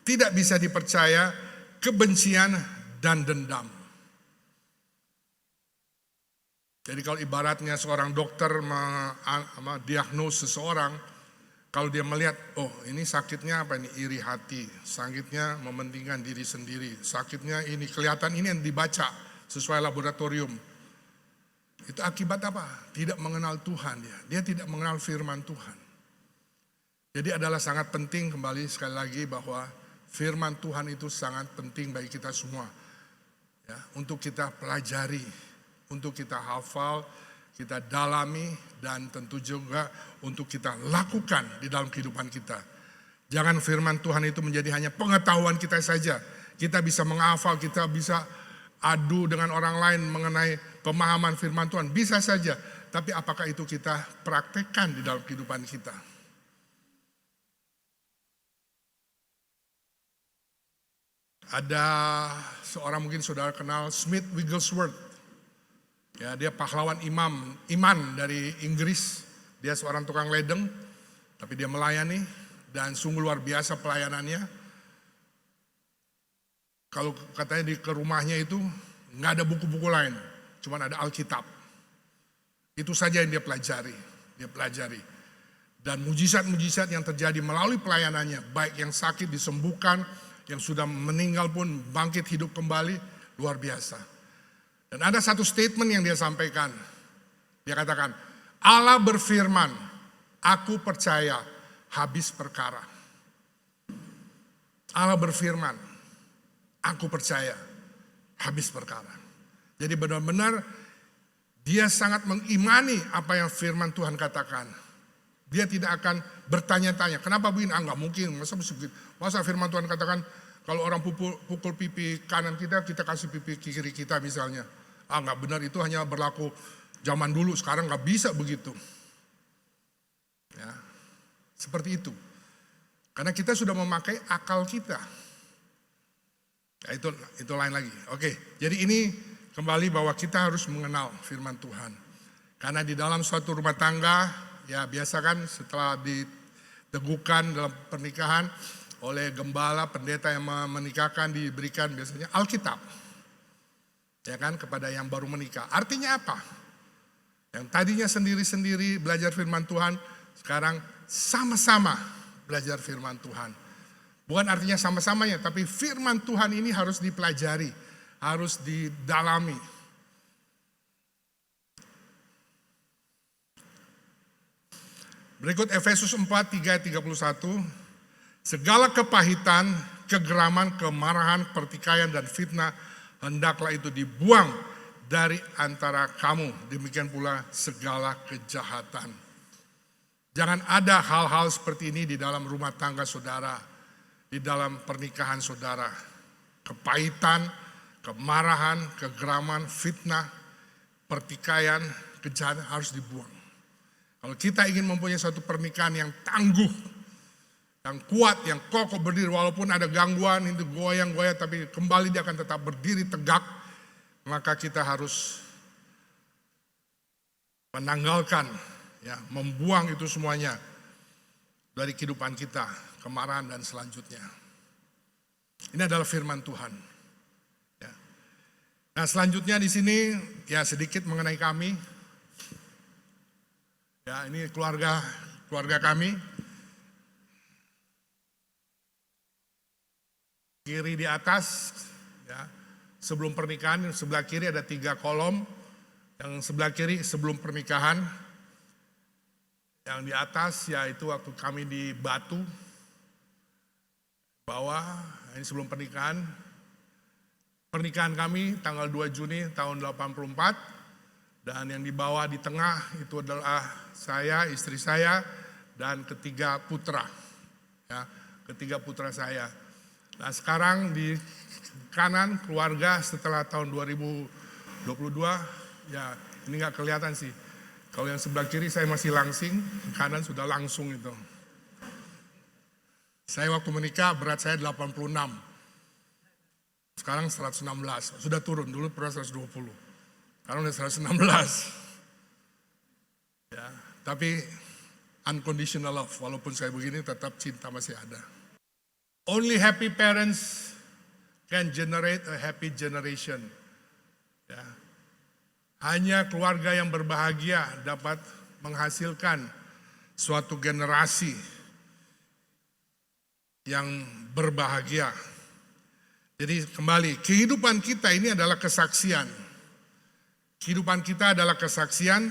tidak bisa dipercaya, kebencian dan dendam. Jadi kalau ibaratnya seorang dokter diagnosis seseorang, kalau dia melihat, oh ini sakitnya apa ini? Iri hati, sakitnya mementingkan diri sendiri, sakitnya ini, kelihatan ini yang dibaca sesuai laboratorium. Itu akibat apa? Tidak mengenal Tuhan dia. Dia tidak mengenal firman Tuhan. Jadi adalah sangat penting kembali sekali lagi bahwa firman Tuhan itu sangat penting bagi kita semua. Ya, untuk kita pelajari, untuk kita hafal, kita dalami, dan tentu juga untuk kita lakukan di dalam kehidupan kita. Jangan firman Tuhan itu menjadi hanya pengetahuan kita saja. Kita bisa menghafal, kita bisa adu dengan orang lain mengenai pemahaman firman Tuhan. Bisa saja, tapi apakah itu kita praktekkan di dalam kehidupan kita? Ada seorang mungkin saudara kenal Smith Wigglesworth. Ya, dia pahlawan iman dari Inggris. Dia seorang tukang ledeng, tapi dia melayani dan sungguh luar biasa pelayanannya. Kalau katanya ke rumahnya itu nggak ada buku-buku lain, cuma ada Alkitab. Itu saja yang dia pelajari. Dan mujizat-mujizat yang terjadi melalui pelayanannya, baik yang sakit disembuhkan, yang sudah meninggal pun bangkit hidup kembali, luar biasa. Dan ada satu statement yang dia sampaikan. Dia katakan, Allah berfirman, aku percaya, habis perkara. Allah berfirman, aku percaya, habis perkara. Jadi benar-benar dia sangat mengimani apa yang firman Tuhan katakan. Dia tidak akan bertanya-tanya, kenapa begini? Enggak mungkin, masa firman Tuhan katakan, kalau orang pukul pipi kanan kita, kita kasih pipi kiri kita misalnya. Enggak benar, itu hanya berlaku zaman dulu, sekarang enggak bisa begitu. Ya, seperti itu. Karena kita sudah memakai akal kita. Ya, itu lain lagi. Oke, jadi ini kembali bahwa kita harus mengenal firman Tuhan. Karena di dalam suatu rumah tangga, ya biasa kan setelah diteguhkan dalam pernikahan oleh gembala, pendeta yang menikahkan diberikan biasanya Alkitab. Ya kan, kepada yang baru menikah. Artinya apa? Yang tadinya sendiri-sendiri belajar firman Tuhan, sekarang sama-sama belajar firman Tuhan. Bukan artinya sama-samanya, tapi firman Tuhan ini harus dipelajari, harus didalami. Berikut Efesus 4, 3-31. Segala kepahitan, kegeraman, kemarahan, pertikaian, dan fitnah, hendaklah itu dibuang dari antara kamu. Demikian pula segala kejahatan. Jangan ada hal-hal seperti ini di dalam rumah tangga saudara, di dalam pernikahan saudara. Kepahitan, kemarahan, kegeraman, fitnah, pertikaian, kejahatan harus dibuang. Kalau kita ingin mempunyai suatu pernikahan yang tangguh, yang kuat, yang kokoh berdiri, walaupun ada gangguan, itu goyang-goyang, tapi kembali dia akan tetap berdiri tegak, maka kita harus menanggalkan, ya, membuang itu semuanya dari kehidupan kita, kemarahan dan selanjutnya. Ini adalah firman Tuhan. Ya. Nah, selanjutnya di sini ya sedikit mengenai kami. Ya, ini keluarga kami. Kiri di atas, ya, sebelum pernikahan, sebelah kiri ada 3 kolom. Yang sebelah kiri sebelum pernikahan. Yang di atas yaitu waktu kami di Batu. Bawah, ini sebelum pernikahan. Pernikahan kami tanggal 2 Juni tahun 84. Dan yang di bawah di tengah itu adalah saya, istri saya, dan ketiga putra. Ya, ketiga putra saya. Nah, sekarang di kanan keluarga setelah tahun 2022, ya ini nggak kelihatan sih. Kalau yang sebelah kiri saya masih langsing, kanan sudah langsung itu. Saya waktu menikah berat saya 86. Sekarang 116, sudah turun, dulu pernah 120. Sekarang udah 116. Ya, tapi unconditional love, walaupun saya begini tetap cinta masih ada. Only happy parents can generate a happy generation. Ya. Hanya keluarga yang berbahagia dapat menghasilkan suatu generasi yang berbahagia. Jadi kembali, kehidupan kita ini adalah kesaksian. Kehidupan kita adalah kesaksian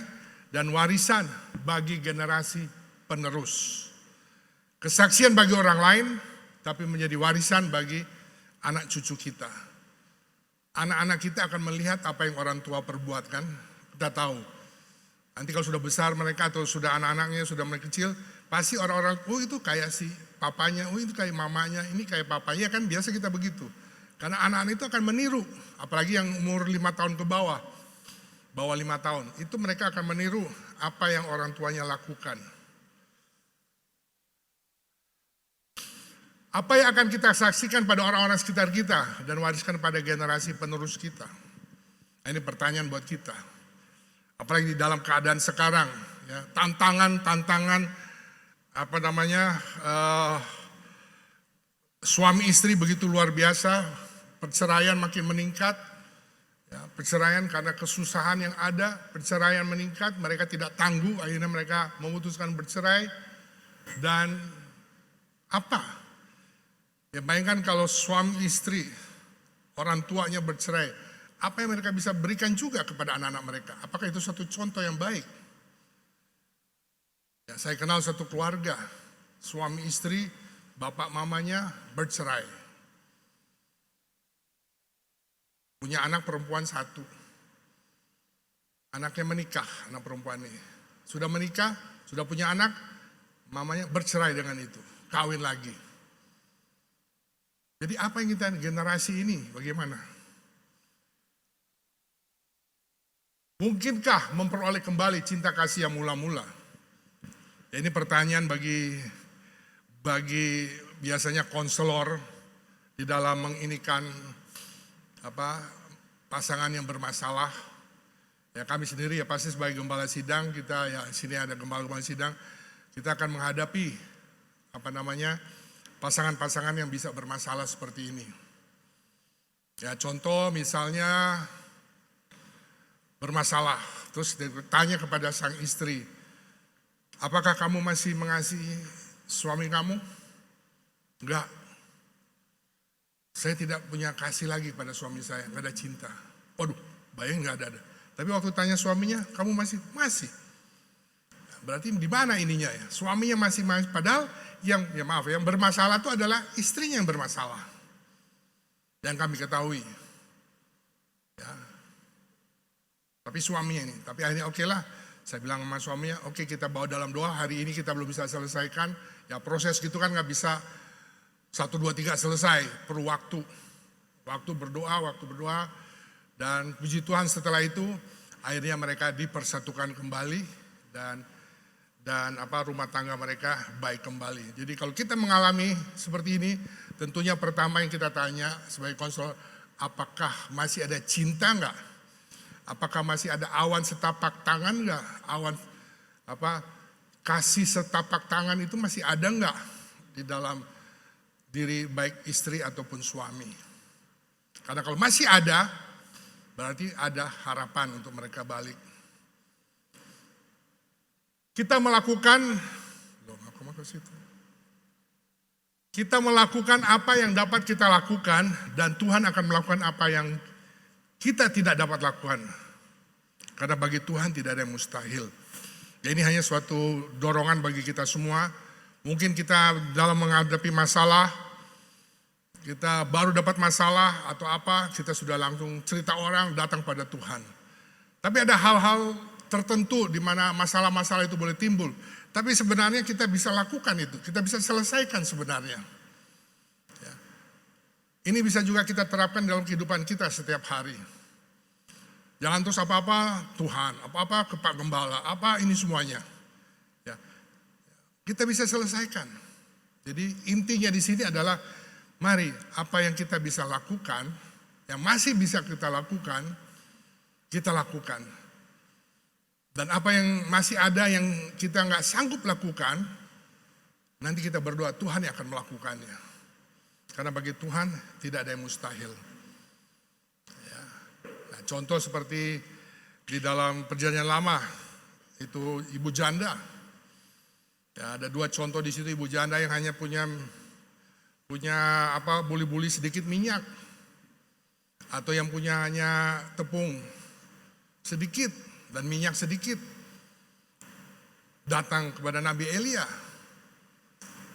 dan warisan bagi generasi penerus. Kesaksian bagi orang lain, tapi menjadi warisan bagi anak cucu kita. Anak-anak kita akan melihat apa yang orang tua perbuat kan, kita tahu. Nanti kalau sudah besar mereka atau sudah anak-anaknya, sudah mulai kecil, pasti orang-orang, oh itu kayak si papanya, oh itu kayak mamanya, ini kayak papanya, kan biasa kita begitu. Karena anak-anak itu akan meniru, apalagi yang umur 5 tahun ke bawah 5 tahun, itu mereka akan meniru apa yang orang tuanya lakukan. Apa yang akan kita saksikan pada orang-orang sekitar kita dan wariskan pada generasi penerus kita? Nah, ini pertanyaan buat kita. Apalagi di dalam keadaan sekarang, ya, tantangan suami istri begitu luar biasa, perceraian makin meningkat, ya, perceraian karena kesusahan yang ada, perceraian meningkat, mereka tidak tangguh, akhirnya mereka memutuskan bercerai. Dan apa? Ya bayangkan kalau suami istri, orang tuanya bercerai, apa yang mereka bisa berikan juga kepada anak-anak mereka? Apakah itu satu contoh yang baik? Ya, saya kenal satu keluarga, suami istri, bapak mamanya bercerai. Punya anak perempuan 1. Anaknya menikah, anak perempuan ini. Sudah menikah, sudah punya anak, mamanya bercerai dengan itu, kawin lagi. Jadi apa yang kita generasi ini bagaimana? Mungkinkah memperoleh kembali cinta kasih yang mula-mula? Ya, ini pertanyaan bagi biasanya konselor di dalam menginikan pasangan yang bermasalah. Ya kami sendiri ya pasti sebagai gembala sidang kita ya sini ada gembala-gembala sidang, kita akan menghadapi pasangan-pasangan yang bisa bermasalah seperti ini. Ya contoh misalnya bermasalah, terus tanya kepada sang istri, apakah kamu masih mengasihi suami kamu? Enggak. Saya tidak punya kasih lagi pada suami saya, enggak ada cinta. Waduh, bayang enggak ada. Tapi waktu tanya suaminya, kamu masih? Berarti di mana ininya ya? Suaminya masih, padahal yang bermasalah itu adalah istrinya yang bermasalah. Yang kami ketahui. Ya. Tapi suaminya ini, tapi akhirnya oke lah. Saya bilang sama suaminya, oke kita bawa dalam doa, hari ini kita belum bisa selesaikan. Ya proses gitu kan gak bisa 1, 2, 3 selesai, perlu waktu. Waktu berdoa. Dan puji Tuhan setelah itu, akhirnya mereka dipersatukan kembali dan rumah tangga mereka baik kembali. Jadi kalau kita mengalami seperti ini, tentunya pertama yang kita tanya sebagai konselor, apakah masih ada cinta enggak? Apakah masih ada awan setapak tangan enggak? Awan kasih setapak tangan itu masih ada enggak di dalam diri baik istri ataupun suami? Karena kalau masih ada, berarti ada harapan untuk mereka balik. Kita melakukan apa yang dapat kita lakukan dan Tuhan akan melakukan apa yang kita tidak dapat lakukan. Karena bagi Tuhan tidak ada yang mustahil. Ya, ini hanya suatu dorongan bagi kita semua. Mungkin kita dalam menghadapi masalah, kita baru dapat masalah atau apa, kita sudah langsung cerita orang datang pada Tuhan. Tapi ada hal-hal tertentu di mana masalah-masalah itu boleh timbul. Tapi sebenarnya kita bisa lakukan itu, kita bisa selesaikan sebenarnya. Ya. Ini bisa juga kita terapkan dalam kehidupan kita setiap hari. Jangan terus apa-apa Tuhan, apa-apa ke Pak Gembala, apa ini semuanya. Ya. Kita bisa selesaikan. Jadi intinya di sini adalah mari apa yang kita bisa lakukan, yang masih bisa kita lakukan, kita lakukan. Dan apa yang masih ada yang kita nggak sanggup lakukan, nanti kita berdoa Tuhan yang akan melakukannya. Karena bagi Tuhan tidak ada yang mustahil. Ya. Nah, contoh seperti di dalam Perjanjian Lama, itu ibu janda. Ya, ada 2 contoh di situ, ibu janda yang hanya punya buli-buli sedikit minyak, atau yang punya hanya tepung sedikit dan minyak sedikit, datang kepada Nabi Elia.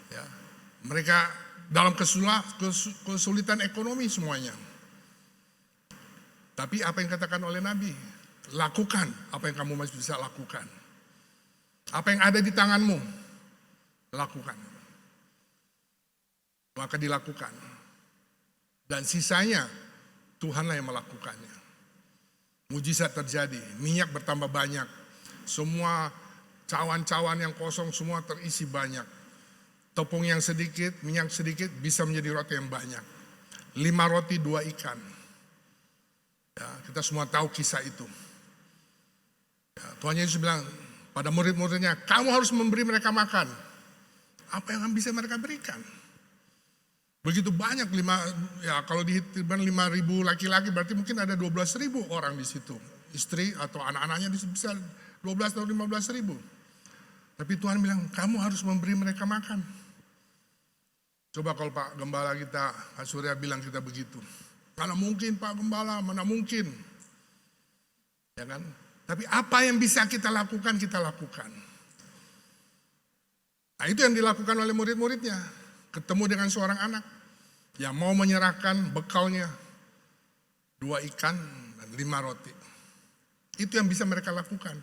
Ya, mereka dalam kesulitan ekonomi semuanya. Tapi apa yang katakan oleh Nabi? Lakukan apa yang kamu masih bisa lakukan. Apa yang ada di tanganmu, lakukan. Maka dilakukan. Dan sisanya Tuhanlah yang melakukannya. Mujizat terjadi, minyak bertambah banyak. Semua cawan-cawan yang kosong semua terisi banyak. Tepung yang sedikit, minyak sedikit bisa menjadi roti yang banyak. 5 roti 2 ikan. Ya, kita semua tahu kisah itu. Ya, Tuhan Yesus bilang pada murid-muridnya, kamu harus memberi mereka makan. Apa yang bisa mereka berikan? Begitu banyak, kalau dihitung 5.000 laki-laki berarti mungkin ada 12.000 orang di situ. Istri atau anak-anaknya bisa 12 atau 15.000. Tapi Tuhan bilang, kamu harus memberi mereka makan. Coba kalau Pak Gembala kita, Pak Surya bilang kita begitu. Mana mungkin Pak Gembala, mana mungkin. Ya kan? Tapi apa yang bisa kita lakukan, kita lakukan. Nah itu yang dilakukan oleh murid-muridnya. Ketemu dengan seorang anak yang mau menyerahkan bekalnya 2 ikan dan 5 roti. Itu yang bisa mereka lakukan.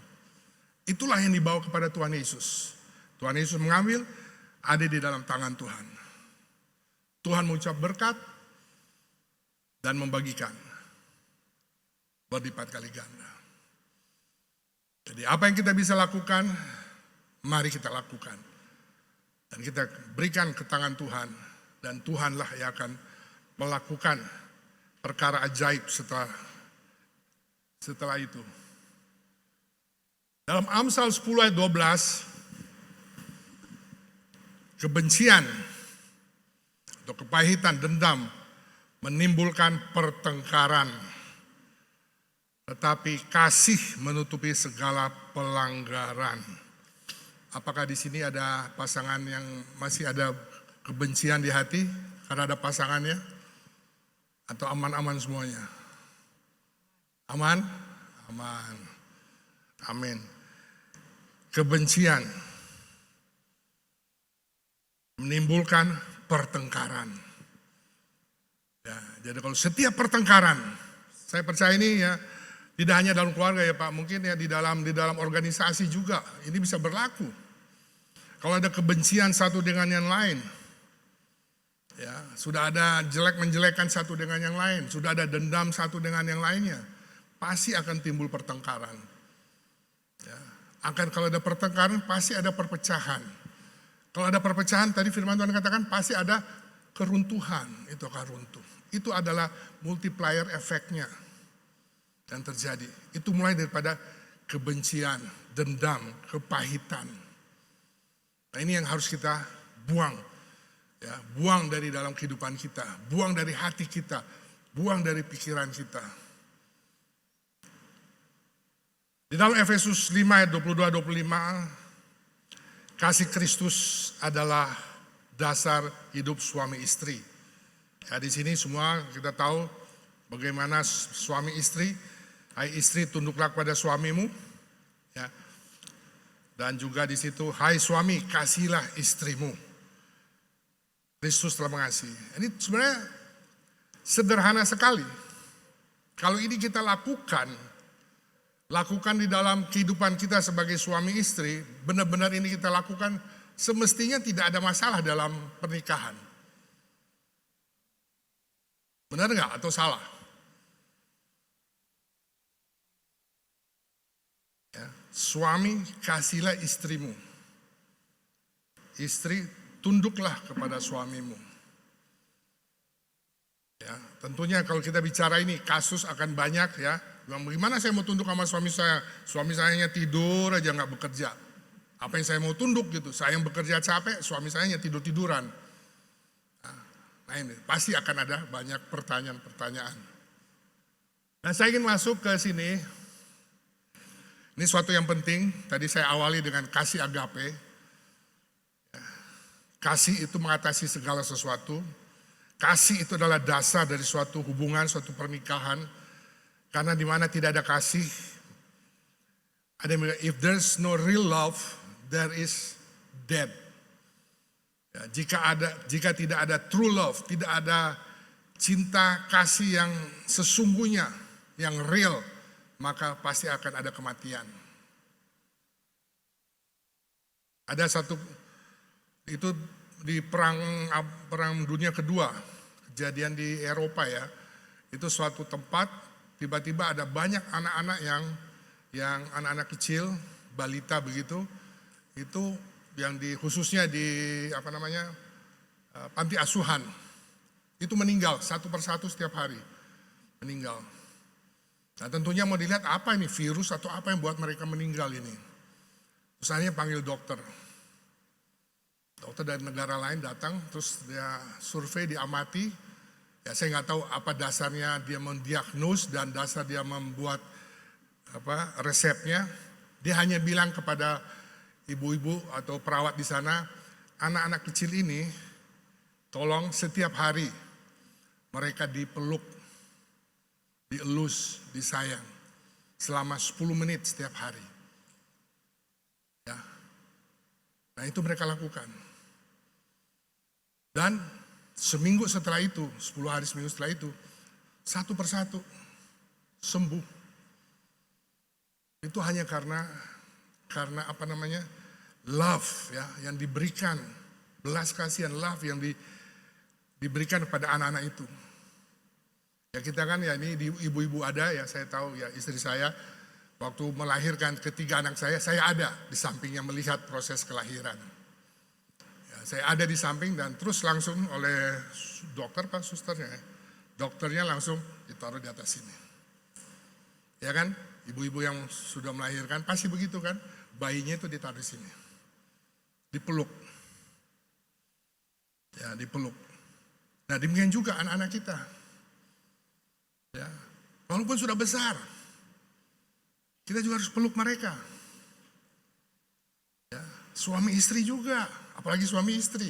Itulah yang dibawa kepada Tuhan Yesus. Tuhan Yesus mengambil, ada di dalam tangan Tuhan. Tuhan mengucap berkat dan membagikan berlipat kali ganda. Jadi apa yang kita bisa lakukan, mari kita lakukan. Dan kita berikan ke tangan Tuhan. Dan Tuhanlah yang akan melakukan perkara ajaib setelah itu. Dalam Amsal 10 ayat 12, kebencian atau kepahitan, dendam menimbulkan pertengkaran. Tetapi kasih menutupi segala pelanggaran. Apakah di sini ada pasangan yang masih ada kebencian di hati karena ada pasangannya? Atau aman-aman semuanya? Aman? Aman. Amin. Kebencian menimbulkan pertengkaran. Ya, jadi kalau setiap pertengkaran, saya percaya ini ya, tidak hanya dalam keluarga ya Pak, mungkin ya di dalam organisasi juga ini bisa berlaku. Kalau ada kebencian satu dengan yang lain, ya, sudah ada menjelekkan satu dengan yang lain, sudah ada dendam satu dengan yang lainnya, pasti akan timbul pertengkaran. Ya, kalau ada pertengkaran pasti ada perpecahan. Kalau ada perpecahan, tadi firman Tuhan katakan pasti ada keruntuhan, itu akan runtuh. Itu adalah multiplier efeknya yang terjadi. Itu mulai daripada kebencian, dendam, kepahitan. Nah ini yang harus kita buang. Ya, buang dari dalam kehidupan kita, buang dari hati kita, buang dari pikiran kita. Di dalam Efesus 5 ayat 22-25, kasih Kristus adalah dasar hidup suami istri. Ya, di sini semua kita tahu bagaimana suami istri. Hai istri, tunduklah kepada suamimu. Ya. Dan juga di situ, hai suami, kasihilah istrimu. Kristus telah mengasihi. Ini sebenarnya sederhana sekali. Kalau ini kita lakukan di dalam kehidupan kita sebagai suami istri, benar-benar ini kita lakukan, semestinya tidak ada masalah dalam pernikahan. Benar nggak atau salah? Ya, suami, kasihilah istrimu. Istri, tunduklah kepada suamimu. Ya, tentunya kalau kita bicara ini kasus akan banyak ya. Gimana saya mau tunduk sama suami saya? Suami saya hanya tidur aja nggak bekerja. Apa yang saya mau tunduk gitu? Saya yang bekerja capek, suami saya hanya tidur-tiduran. Nah ini pasti akan ada banyak pertanyaan-pertanyaan. Nah saya ingin masuk ke sini. Ini suatu yang penting. Tadi saya awali dengan kasih agape. Kasih itu mengatasi segala sesuatu. Kasih itu adalah dasar dari suatu hubungan, suatu pernikahan. Karena di mana tidak ada kasih, ada yang bilang, if there's no real love, there is dead. Ya, jika tidak ada true love, tidak ada cinta kasih yang sesungguhnya, yang real, maka pasti akan ada kematian. Ada satu, itu di perang dunia kedua, kejadian di Eropa ya, itu suatu tempat tiba-tiba ada banyak anak-anak yang anak-anak kecil, balita begitu, itu yang khususnya di panti asuhan, itu meninggal satu persatu setiap hari, meninggal. Nah tentunya mau dilihat apa ini, virus atau apa yang buat mereka meninggal ini. Terus akhirnya panggil dokter. Dokter dari negara lain datang, terus dia survei, diamati. Ya saya nggak tahu apa dasarnya dia mendiagnos dan dasar dia membuat resepnya. Dia hanya bilang kepada ibu-ibu atau perawat di sana, anak-anak kecil ini tolong setiap hari mereka dipeluk, dielus, disayang selama 10 menit setiap hari. Ya. Nah itu mereka lakukan. Dan seminggu setelah itu, 10 hari seminggu setelah itu, satu persatu sembuh. Itu hanya karena love ya, yang diberikan, belas kasihan, love yang diberikan kepada anak-anak itu. Ya kita kan ya ini ibu-ibu ada ya, saya tahu ya istri saya waktu melahirkan ketiga anak saya ada di sampingnya melihat proses kelahiran. Saya ada di samping dan terus langsung oleh dokter pak susternya, dokternya langsung ditaruh di atas sini. Ya kan, ibu-ibu yang sudah melahirkan pasti begitu kan, bayinya itu ditaruh di sini, dipeluk, ya dipeluk. Nah demikian juga anak-anak kita, ya walaupun sudah besar, kita juga harus peluk mereka. Ya, suami istri juga. Apalagi suami istri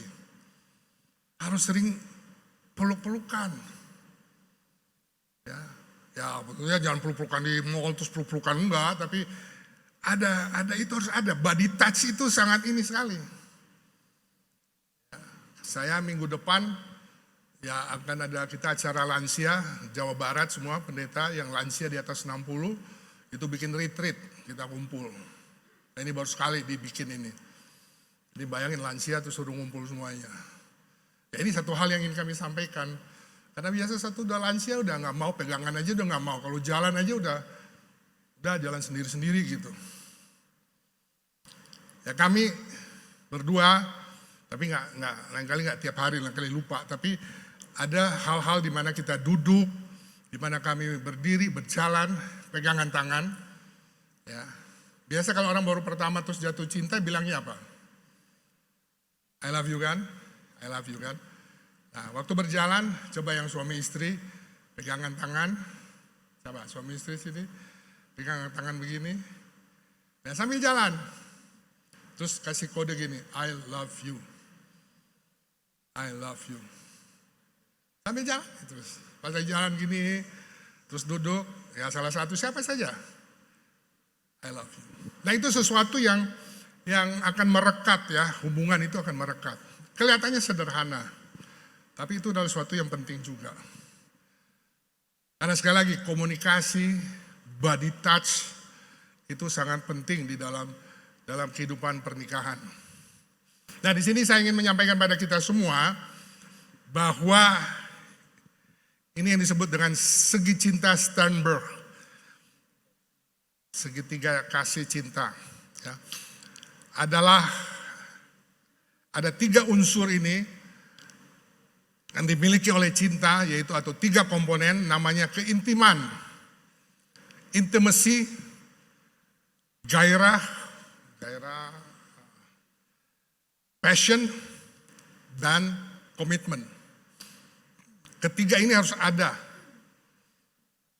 harus sering peluk-pelukan. Ya betulnya jangan peluk-pelukan di mall terus peluk-pelukan enggak, tapi ada itu harus ada. Body touch itu sangat ini sekali. Ya, saya minggu depan ya akan ada kita acara lansia Jawa Barat, semua pendeta yang lansia di atas 60 itu bikin retreat, kita kumpul. Nah, ini baru sekali dibikin ini. Jadi bayangin lansia tuh suruh ngumpul semuanya. Ya ini satu hal yang ingin kami sampaikan. Karena biasa satu udah lansia udah nggak mau, pegangan aja udah nggak mau. Kalau jalan aja udah jalan sendiri-sendiri gitu. Ya kami berdua, tapi lain kali nggak tiap hari, lain kali lupa. Tapi ada hal-hal di mana kita duduk, di mana kami berdiri, berjalan, pegangan tangan. Ya biasa kalau orang baru pertama terus jatuh cinta bilangnya apa? I love you kan? I love you kan? Nah, waktu berjalan, coba yang suami istri, pegangan tangan. Coba suami istri sini, pegangan tangan begini. Nah, sambil jalan. Terus kasih kode gini, I love you. I love you. Sambil jalan, terus. Pas lagi jalan gini, terus duduk, ya salah satu siapa saja. I love you. Nah, itu sesuatu yang akan merekat ya, hubungan itu akan merekat. Kelihatannya sederhana, tapi itu adalah sesuatu yang penting juga. Karena sekali lagi komunikasi, body touch itu sangat penting di dalam kehidupan pernikahan. Nah di sini saya ingin menyampaikan pada kita semua bahwa ini yang disebut dengan segi cinta Sternberg, segitiga kasih cinta. Ya. Ada 3 unsur ini yang dimiliki oleh cinta, yaitu atau 3 komponen, namanya keintiman, intimacy, gairah, passion, dan komitmen. Ketiga ini harus ada,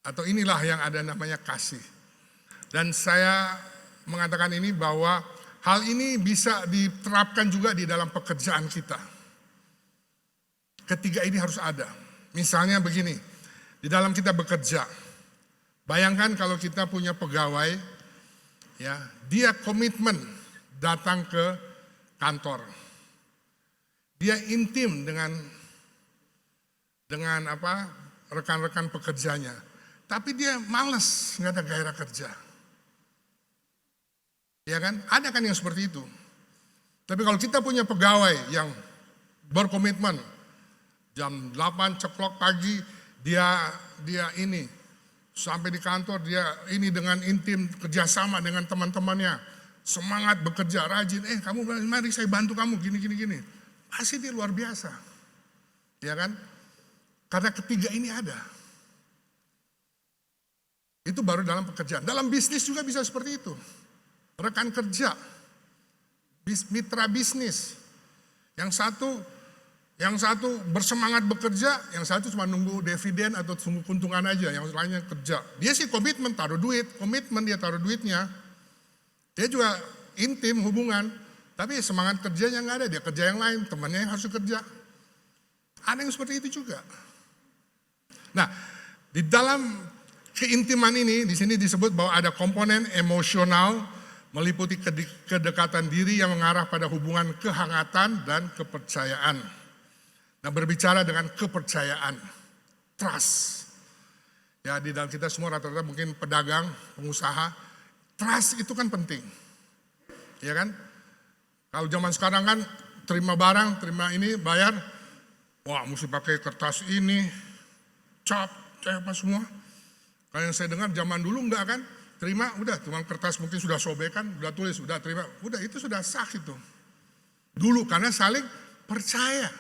atau inilah yang ada namanya kasih. Dan saya mengatakan ini bahwa hal ini bisa diterapkan juga di dalam pekerjaan kita. Ketiga ini harus ada. Misalnya begini, di dalam kita bekerja, bayangkan kalau kita punya pegawai, ya, dia komitmen datang ke kantor. Dia intim dengan rekan-rekan pekerjanya. Tapi dia malas, nggak ada gairah kerja. Ya kan? Ada kan yang seperti itu. Tapi kalau kita punya pegawai yang berkomitmen, jam 8 ceklok pagi dia ini sampai di kantor, dia ini dengan intim kerjasama dengan teman-temannya, semangat bekerja, rajin. Kamu mari saya bantu kamu gini. Pasti dia luar biasa, ya kan? Karena ketiga ini ada. Itu baru dalam pekerjaan. Dalam bisnis juga bisa seperti itu. Rekan kerja, mitra bisnis, yang satu bersemangat bekerja, yang satu cuma nunggu dividen atau tunggu keuntungan aja, yang lainnya kerja. Dia sih komitmen taruh duit, dia taruh duitnya. Dia juga intim hubungan, tapi semangat kerjanya nggak ada, dia kerja yang lain, temannya yang harus kerja. Ada yang seperti itu juga. Nah, di dalam keintiman ini, di sini disebut bahwa ada komponen emosional, meliputi kedekatan diri yang mengarah pada hubungan kehangatan dan kepercayaan. Nah, berbicara dengan kepercayaan, trust. Ya, di dalam kita semua rata-rata mungkin pedagang, pengusaha, trust itu kan penting. Ya kan? Kalau zaman sekarang kan terima barang, terima ini, bayar, wah mesti pakai kertas ini, cap, apa semua. Kalau yang saya dengar zaman dulu enggak kan, terima udah cuma kertas mungkin sudah sobekan, udah tulis, udah terima, udah itu sudah sah itu. Dulu karena saling percaya.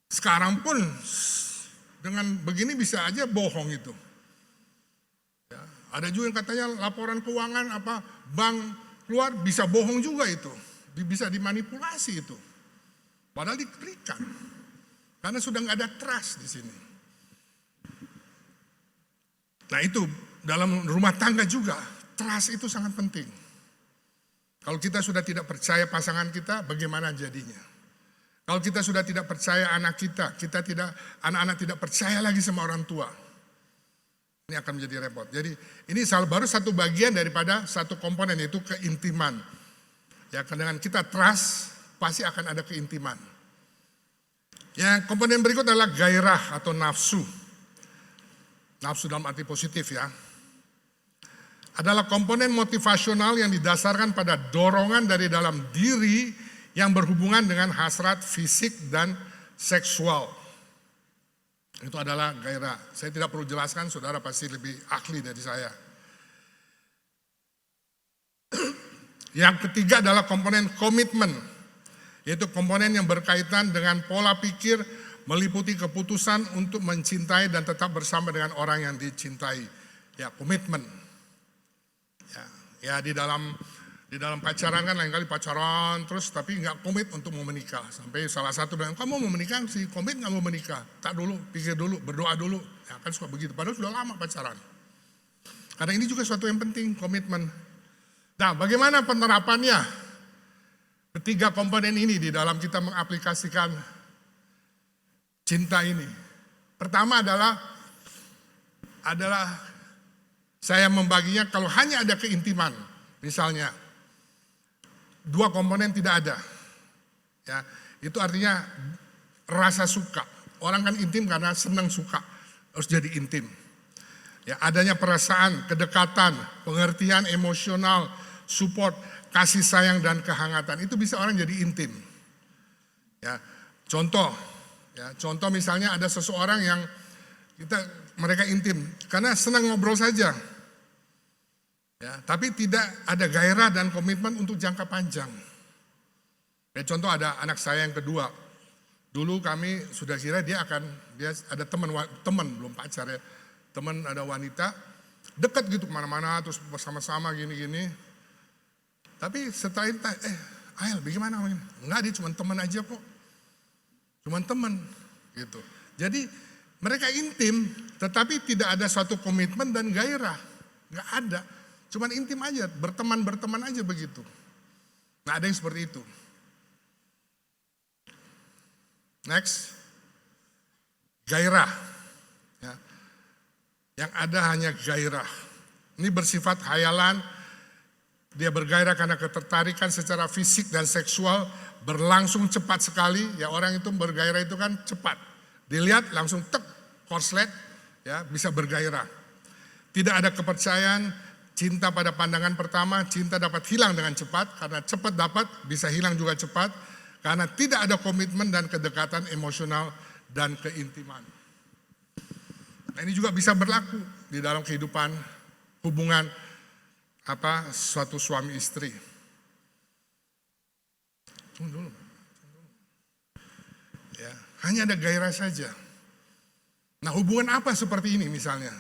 Sekarang pun dengan begini bisa aja bohong itu. Ya, ada juga yang katanya laporan keuangan bank keluar bisa bohong juga itu, bisa dimanipulasi itu. Padahal diklikan karena sudah nggak ada trust di sini. Nah itu dalam rumah tangga juga trust itu sangat penting. Kalau kita sudah tidak percaya pasangan kita, bagaimana jadinya? Kalau kita sudah tidak percaya anak kita anak-anak tidak percaya lagi sama orang tua. Ini akan menjadi repot. Jadi ini baru satu bagian daripada satu komponen, yaitu keintiman. Ya, dengan kita trust pasti akan ada keintiman. Yang komponen berikut adalah gairah atau nafsu. Nafsu dalam arti positif ya. Adalah komponen motivasional yang didasarkan pada dorongan dari dalam diri yang berhubungan dengan hasrat fisik dan seksual. Itu adalah gairah. Saya tidak perlu jelaskan, saudara pasti lebih ahli dari saya. Yang ketiga adalah komponen komitmen, yaitu komponen yang berkaitan dengan pola pikir, meliputi keputusan untuk mencintai dan tetap bersama dengan orang yang dicintai. Ya, komitmen. Ya di dalam pacaran kan lain kali pacaran terus tapi nggak komit untuk mau menikah. Sampai salah satu bilang, kamu mau menikah sih, komit nggak mau menikah? Tak dulu, pikir dulu, berdoa dulu. Ya kan suka begitu, padahal sudah lama pacaran. Karena ini juga suatu yang penting, komitmen. Nah, bagaimana penerapannya? Ketiga komponen ini di dalam kita mengaplikasikan cinta ini. Pertama adalah saya membaginya kalau hanya ada keintiman, misalnya dua komponen tidak ada, ya itu artinya rasa suka. Orang kan intim karena senang suka, harus jadi intim. Ya, adanya perasaan, kedekatan, pengertian emosional, support, kasih sayang dan kehangatan itu bisa orang jadi intim. Ya, contoh misalnya ada seseorang yang mereka intim karena senang ngobrol saja. Ya, tapi tidak ada gairah dan komitmen untuk jangka panjang. Ya, contoh ada anak saya yang kedua, Dulu kami sudah kira dia ada teman belum pacar ya, teman ada wanita dekat gitu kemana-mana terus bersama-sama gini-gini. Tapi setelah itu, Ayel bagaimana? Enggak, dia cuma teman aja kok, cuma teman gitu. Jadi mereka intim, tetapi tidak ada suatu komitmen dan gairah, nggak ada. Cuman intim aja, berteman aja begitu. Nggak ada yang seperti itu. Next, gairah. Ya. Yang ada hanya gairah. Ini bersifat hayalan, dia bergairah karena ketertarikan secara fisik dan seksual berlangsung cepat sekali. Ya orang itu bergairah itu kan cepat. Dilihat langsung korslet, ya bisa bergairah. Tidak ada kepercayaan, cinta pada pandangan pertama, cinta dapat hilang dengan cepat, karena cepat dapat, bisa hilang juga cepat, karena tidak ada komitmen dan kedekatan emosional dan keintiman. Nah, ini juga bisa berlaku di dalam kehidupan hubungan suatu suami istri. Tunggu dulu. Ya, hanya ada gairah saja. Nah, hubungan apa seperti ini misalnya?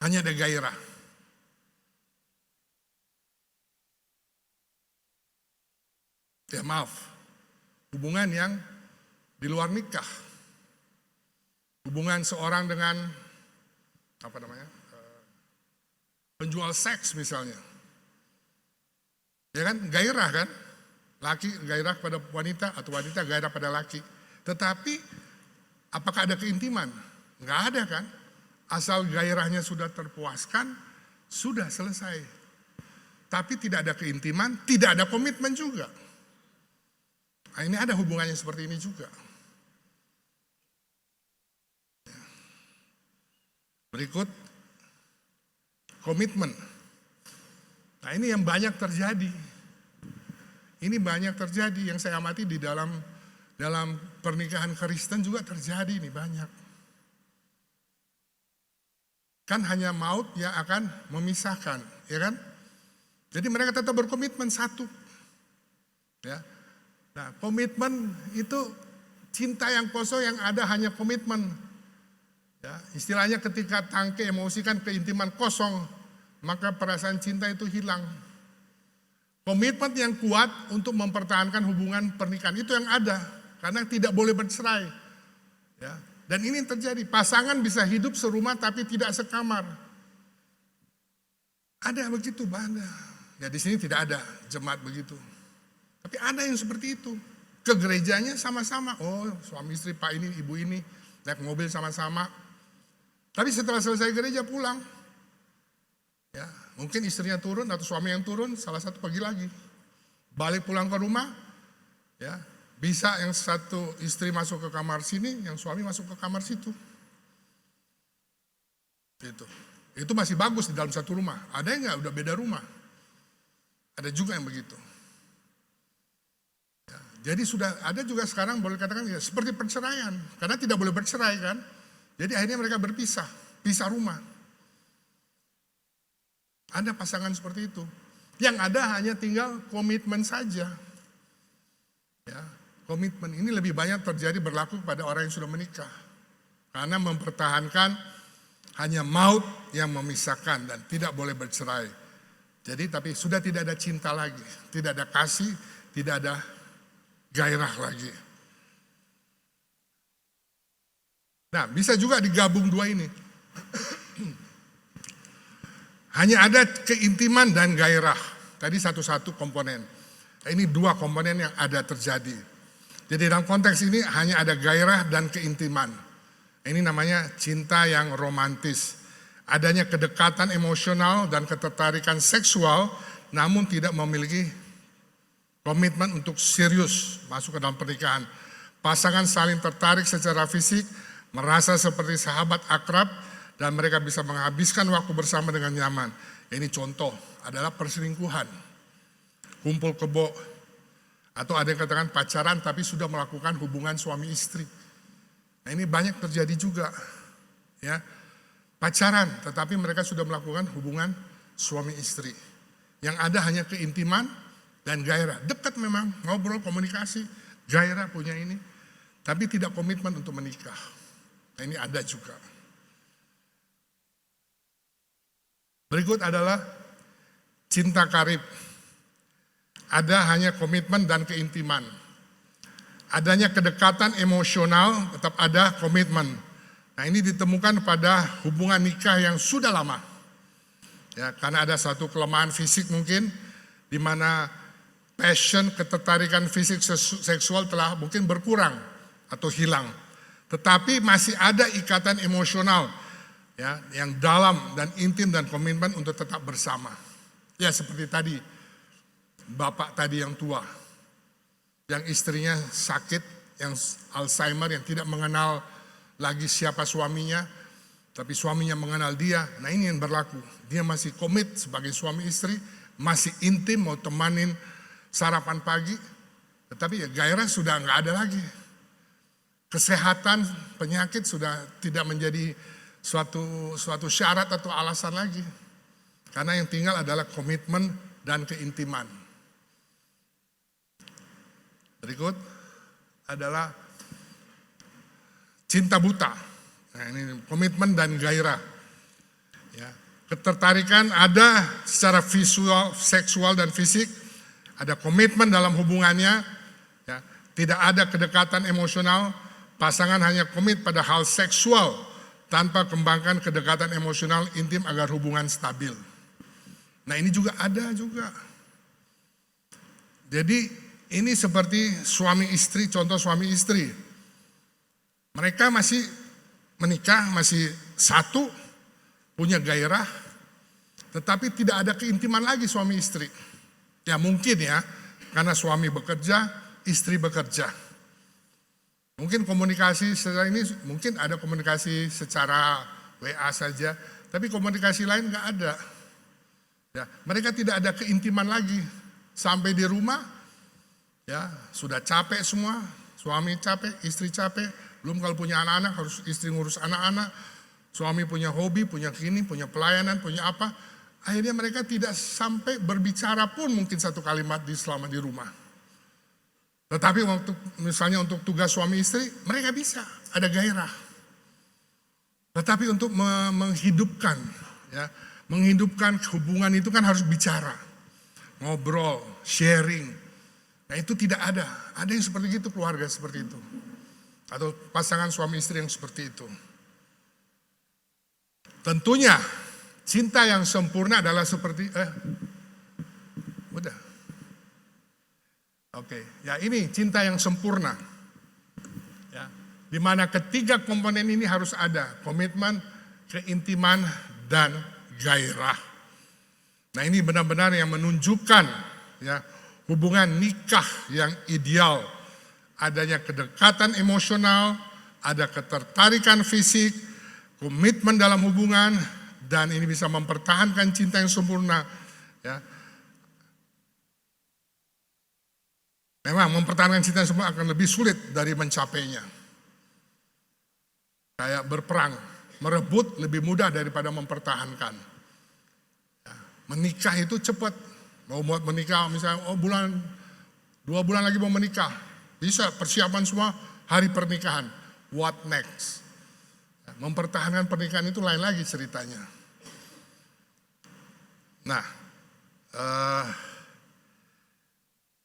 Hanya ada gairah. Ya maaf, hubungan yang di luar nikah. Hubungan seorang dengan penjual seks misalnya. Ya kan, gairah kan? Laki gairah pada wanita atau wanita gairah pada laki. Tetapi apakah ada keintiman? Enggak ada kan? Asal gairahnya sudah terpuaskan, sudah selesai. Tapi tidak ada keintiman, tidak ada komitmen juga. Nah, ini ada hubungannya seperti ini juga. Berikut, komitmen. Nah, ini yang banyak terjadi. Ini banyak terjadi yang saya amati di dalam pernikahan Kristen juga terjadi ini banyak. Kan hanya maut yang akan memisahkan, ya kan? Jadi mereka tetap berkomitmen satu. Ya. Nah, komitmen itu cinta yang kosong yang ada hanya komitmen. Ya, istilahnya ketika tangke emosi kan keintiman kosong, maka perasaan cinta itu hilang. Komitmen yang kuat untuk mempertahankan hubungan pernikahan itu yang ada, karena tidak boleh bercerai. Ya. Dan ini yang terjadi, pasangan bisa hidup serumah tapi tidak sekamar. Ada begitu, ada. Ya di sini tidak ada jemaat begitu. Tapi ada yang seperti itu. Ke gerejanya sama-sama, oh suami istri pak ini, ibu ini, naik mobil sama-sama. Tapi setelah selesai gereja pulang. Ya, mungkin istrinya turun atau suami yang turun, salah satu pergi lagi. Balik pulang ke rumah, ya. Bisa yang satu istri masuk ke kamar sini, yang suami masuk ke kamar situ. Itu masih bagus di dalam satu rumah. Ada yang enggak udah beda rumah? Ada juga yang begitu. Ya, jadi sudah ada juga sekarang boleh katakan ya seperti perceraian, karena tidak boleh bercerai kan. Jadi akhirnya mereka berpisah, pisah rumah. Ada pasangan seperti itu. Yang ada hanya tinggal komitmen saja. Ya. Komitmen ini lebih banyak terjadi berlaku kepada orang yang sudah menikah. Karena mempertahankan hanya maut yang memisahkan dan tidak boleh bercerai. Jadi tapi sudah tidak ada cinta lagi, tidak ada kasih, tidak ada gairah lagi. Nah bisa juga digabung dua ini. Hanya ada keintiman dan gairah. Tadi satu-satu komponen. Ini dua komponen yang ada terjadi. Jadi dalam konteks ini hanya ada gairah dan keintiman. Ini namanya cinta yang romantis. Adanya kedekatan emosional dan ketertarikan seksual, namun tidak memiliki komitmen untuk serius masuk ke dalam pernikahan. Pasangan saling tertarik secara fisik, merasa seperti sahabat akrab, dan mereka bisa menghabiskan waktu bersama dengan nyaman. Ini contoh adalah perselingkuhan, kumpul kebo, atau ada yang katakan pacaran tapi sudah melakukan hubungan suami istri. Nah ini banyak terjadi juga, ya pacaran tetapi mereka sudah melakukan hubungan suami istri. Yang ada hanya keintiman dan gairah, dekat memang ngobrol komunikasi, gairah punya ini. tapi tidak komitmen untuk menikah. Nah, ini ada juga. Berikut adalah cinta karib. Ada hanya komitmen dan keintiman. Adanya kedekatan emosional, tetap ada komitmen. Nah, ini ditemukan pada hubungan nikah yang sudah lama. Ya, karena ada satu kelemahan fisik mungkin, di mana passion, ketertarikan fisik seksual telah mungkin berkurang atau hilang. Tetapi masih ada ikatan emosional ya, yang dalam dan intim dan komitmen untuk tetap bersama. Ya, seperti tadi, bapak tadi yang tua, yang istrinya sakit, yang Alzheimer, yang tidak mengenal lagi siapa suaminya, tapi suaminya mengenal dia. Nah, ini yang berlaku. Dia masih komit sebagai suami istri, masih intim, mau temanin sarapan pagi, tetapi ya gairah sudah nggak ada lagi. Kesehatan, penyakit sudah tidak menjadi suatu syarat atau alasan lagi. Karena yang tinggal adalah komitmen dan keintiman. Berikut adalah cinta buta. Nah, ini komitmen dan gairah. Ya, ketertarikan ada secara visual, seksual dan fisik. Ada komitmen dalam hubungannya. Ya, tidak ada kedekatan emosional. Pasangan hanya komit pada hal seksual tanpa kembangkan kedekatan emosional intim agar hubungan stabil. Nah, ini juga ada juga. Jadi ini seperti suami istri, contoh suami istri. Mereka masih menikah, masih satu, punya gairah, tetapi tidak ada keintiman lagi suami istri. Ya mungkin ya, karena suami bekerja, istri bekerja. Mungkin komunikasi secara ini, mungkin ada komunikasi secara WA saja, tapi komunikasi lain nggak ada. Ya, mereka tidak ada keintiman lagi. Sampai di rumah, ya sudah capek semua, suami capek, istri capek, belum kalau punya anak-anak harus istri ngurus anak-anak, suami punya hobi, punya kini, punya pelayanan, punya apa, akhirnya mereka tidak sampai berbicara pun mungkin satu kalimat selama di rumah. Tetapi waktu misalnya untuk tugas suami istri, mereka bisa, ada gairah. Tetapi untuk menghidupkan, ya, menghidupkan hubungan itu kan harus bicara, ngobrol, sharing. Nah itu tidak ada. Ada yang seperti itu, keluarga seperti itu. Atau pasangan suami istri yang seperti itu. Tentunya cinta yang sempurna adalah seperti, udah. Oke, ya ini cinta yang sempurna. Ya, di mana ketiga komponen ini harus ada, komitmen, keintiman, dan gairah. Nah ini benar-benar yang menunjukkan ya hubungan nikah yang ideal. Adanya kedekatan emosional, ada ketertarikan fisik, komitmen dalam hubungan, dan ini bisa mempertahankan cinta yang sempurna. Ya. Memang mempertahankan cinta yang sempurna akan lebih sulit dari mencapainya. Kayak berperang, merebut lebih mudah daripada mempertahankan. Ya. Menikah itu cepat. Mau buat menikah misalnya, 2 bulan lagi mau menikah. Bisa persiapan semua hari pernikahan. What next? Mempertahankan pernikahan itu lain lagi ceritanya. Nah,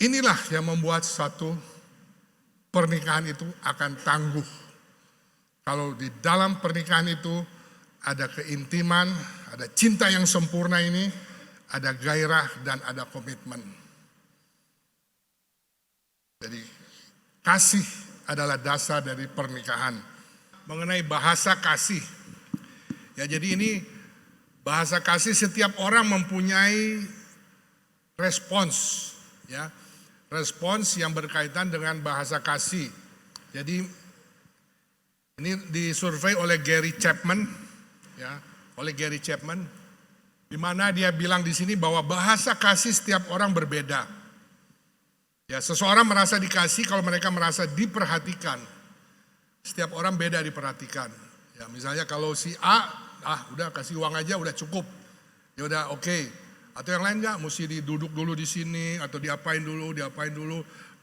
inilah yang membuat satu pernikahan itu akan tangguh. Kalau di dalam pernikahan itu ada keintiman, ada cinta yang sempurna ini, ada gairah dan ada komitmen. Jadi kasih adalah dasar dari pernikahan. Mengenai bahasa kasih. Ya jadi ini bahasa kasih setiap orang mempunyai respons. Ya, respons yang berkaitan dengan bahasa kasih. Jadi ini disurvei oleh Gary Chapman. Ya, oleh Gary Chapman. Di mana dia bilang di sini bahwa bahasa kasih setiap orang berbeda. Ya, seseorang merasa dikasih kalau mereka merasa diperhatikan. Setiap orang beda diperhatikan. Ya, misalnya kalau si A, udah kasih uang aja udah cukup. Ya udah oke. Atau yang lain enggak, mesti diduduk dulu di sini atau diapain dulu.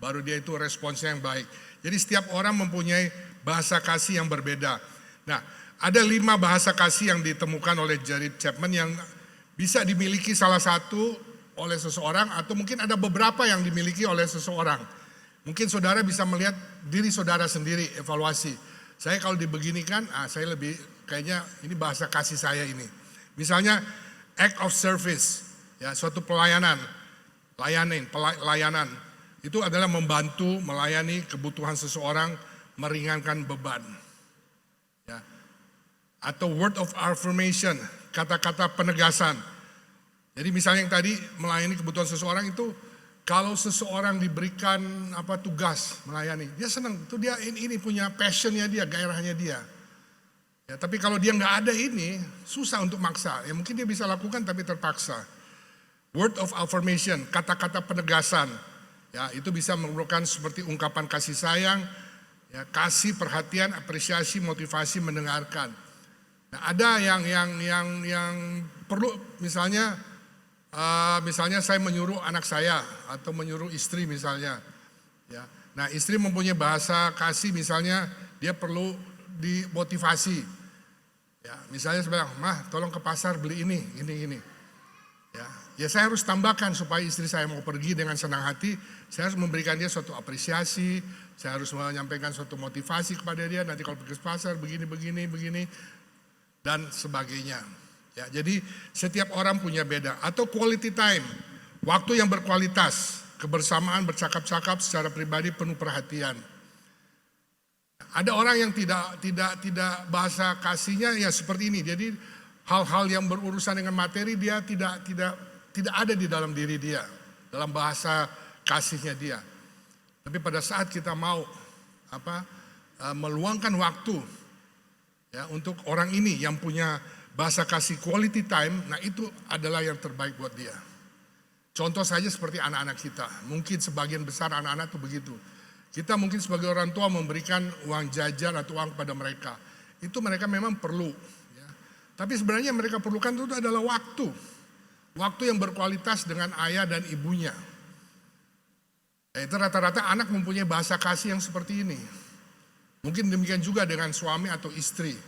baru dia itu responsnya yang baik. Jadi setiap orang mempunyai bahasa kasih yang berbeda. Nah, ada 5 bahasa kasih yang ditemukan oleh Jared Chapman yang bisa dimiliki salah satu oleh seseorang atau mungkin ada beberapa yang dimiliki oleh seseorang. Mungkin saudara bisa melihat diri saudara sendiri, evaluasi. Saya kalau dibeginikan, saya lebih kayaknya ini bahasa kasih saya ini. Misalnya act of service, ya suatu pelayanan, layanan. Itu adalah membantu melayani kebutuhan seseorang, meringankan beban. Ya. Atau word of affirmation, kata-kata penegasan. Jadi misalnya yang tadi melayani kebutuhan seseorang itu, kalau seseorang diberikan tugas melayani, dia senang. Itu dia ini punya passionnya dia, gairahnya dia. Ya, tapi kalau dia nggak ada ini, susah untuk maksa. Ya mungkin dia bisa lakukan tapi terpaksa. Word of affirmation, kata-kata penegasan. Ya, itu bisa merupakan seperti ungkapan kasih sayang, ya, kasih perhatian, apresiasi, motivasi, mendengarkan. Nah, ada yang perlu misalnya saya menyuruh anak saya atau menyuruh istri misalnya. Ya. Nah, istri mempunyai bahasa kasih misalnya dia perlu dimotivasi. Ya, misalnya saya bilang, "Mah, tolong ke pasar beli ini." Ya, saya harus tambahkan supaya istri saya mau pergi dengan senang hati, saya harus memberikan dia suatu apresiasi, saya harus menyampaikan suatu motivasi kepada dia, nanti kalau pergi ke pasar begini, dan sebagainya. Ya, jadi setiap orang punya beda. Atau quality time, waktu yang berkualitas, kebersamaan, bercakap-cakap secara pribadi penuh perhatian. Ada orang yang tidak bahasa kasihnya ya seperti ini, jadi hal-hal yang berurusan dengan materi dia tidak ada di dalam diri dia, dalam bahasa kasihnya dia. Tapi pada saat kita mau meluangkan waktu ya untuk orang ini yang punya bahasa kasih quality time, nah itu adalah yang terbaik buat dia. Contoh saja seperti anak-anak kita, mungkin sebagian besar anak-anak itu begitu. Kita mungkin sebagai orang tua memberikan uang jajan atau uang kepada mereka, itu mereka memang perlu. Ya. Tapi sebenarnya mereka perlukan itu adalah waktu yang berkualitas dengan ayah dan ibunya. Itu rata-rata anak mempunyai bahasa kasih yang seperti ini. Mungkin demikian juga dengan suami atau istri.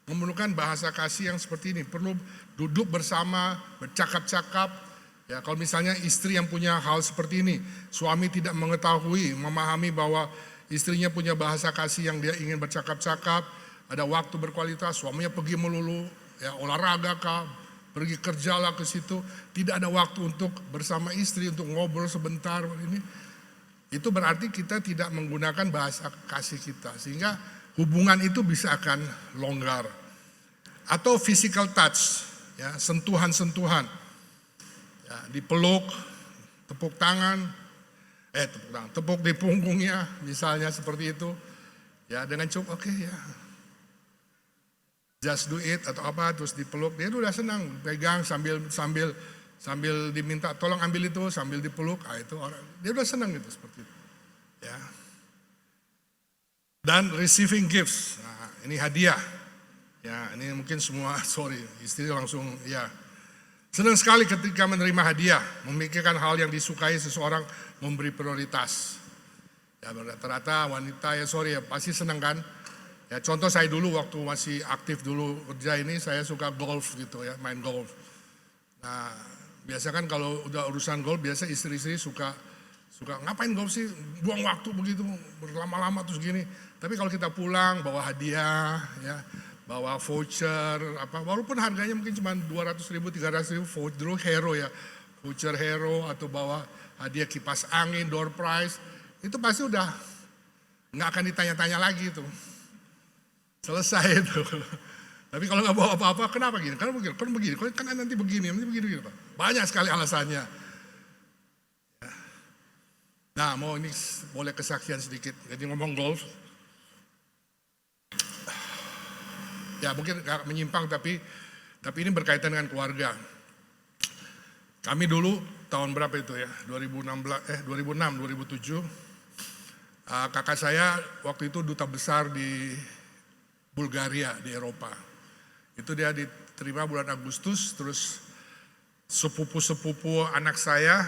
Memerlukan bahasa kasih yang seperti ini. Perlu duduk bersama, bercakap-cakap. Ya, kalau misalnya istri yang punya hal seperti ini, suami tidak mengetahui, memahami bahwa istrinya punya bahasa kasih yang dia ingin bercakap-cakap, ada waktu berkualitas, suaminya pergi melulu, ya olahraga kah, pergi kerjalah ke situ, tidak ada waktu untuk bersama istri untuk ngobrol sebentar ini. Itu berarti kita tidak menggunakan bahasa kasih kita, sehingga hubungan itu bisa akan longgar. Atau physical touch, ya sentuhan-sentuhan, ya, dipeluk, tepuk di punggungnya, misalnya seperti itu, ya dengan cukup oke ya. Just do it atau apa terus dipeluk, dia udah senang pegang sambil diminta tolong ambil itu sambil dipeluk, itu orang dia udah senang gitu seperti itu. Ya. Dan receiving gifts, nah, ini hadiah. Ya, ini mungkin semua istri langsung ya. Senang sekali ketika menerima hadiah, memikirkan hal yang disukai seseorang, memberi prioritas. Ya rata-rata wanita ya pasti senang kan. Ya contoh saya dulu waktu masih aktif dulu kerja ini, saya suka golf gitu ya, main golf. Nah biasa kan kalau udah urusan golf, biasa istri-istri suka ngapain golf sih, buang waktu begitu berlama-lama terus gini. Tapi kalau kita pulang bawa hadiah ya, bawa voucher walaupun harganya mungkin cuma 200.000, 300.000 voucher hero ya, voucher hero, atau bawa hadiah kipas angin, door prize, itu pasti udah nggak akan ditanya-tanya lagi tuh. Selesai itu. Tapi kalau nggak bawa apa-apa, kenapa gini? Kan begini, kan nanti begini. Banyak sekali alasannya. Nah, mau ini boleh kesaksian sedikit. Jadi ngomong golf. Ya mungkin menyimpang tapi ini berkaitan dengan keluarga. Kami dulu tahun berapa itu ya? 2006, 2007. Kakak saya waktu itu duta besar di Bulgaria di Eropa. Itu dia diterima bulan Agustus, terus sepupu-sepupu anak saya,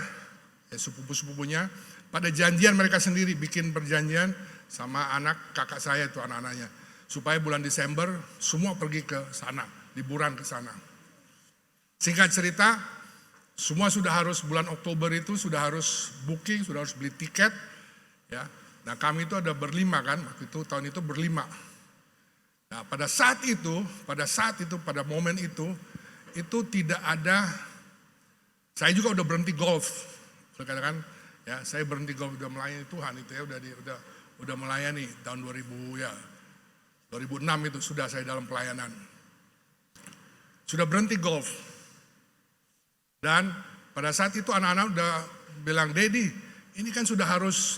sepupu-sepupunya pada janjian mereka sendiri bikin perjanjian sama anak kakak saya itu anak-anaknya. Supaya bulan Desember semua pergi ke sana, liburan ke sana. Singkat cerita, semua sudah harus bulan Oktober itu sudah harus booking, sudah harus beli tiket. Ya, nah kami itu ada berlima kan, waktu itu tahun itu berlima. Nah pada saat itu, pada momen itu tidak ada. Saya juga udah berhenti golf, katakan ya saya berhenti golf udah melayani Tuhan itu ya udah melayani tahun 2006 itu sudah saya dalam pelayanan, sudah berhenti golf dan pada saat itu anak-anak udah bilang Dedi ini kan sudah harus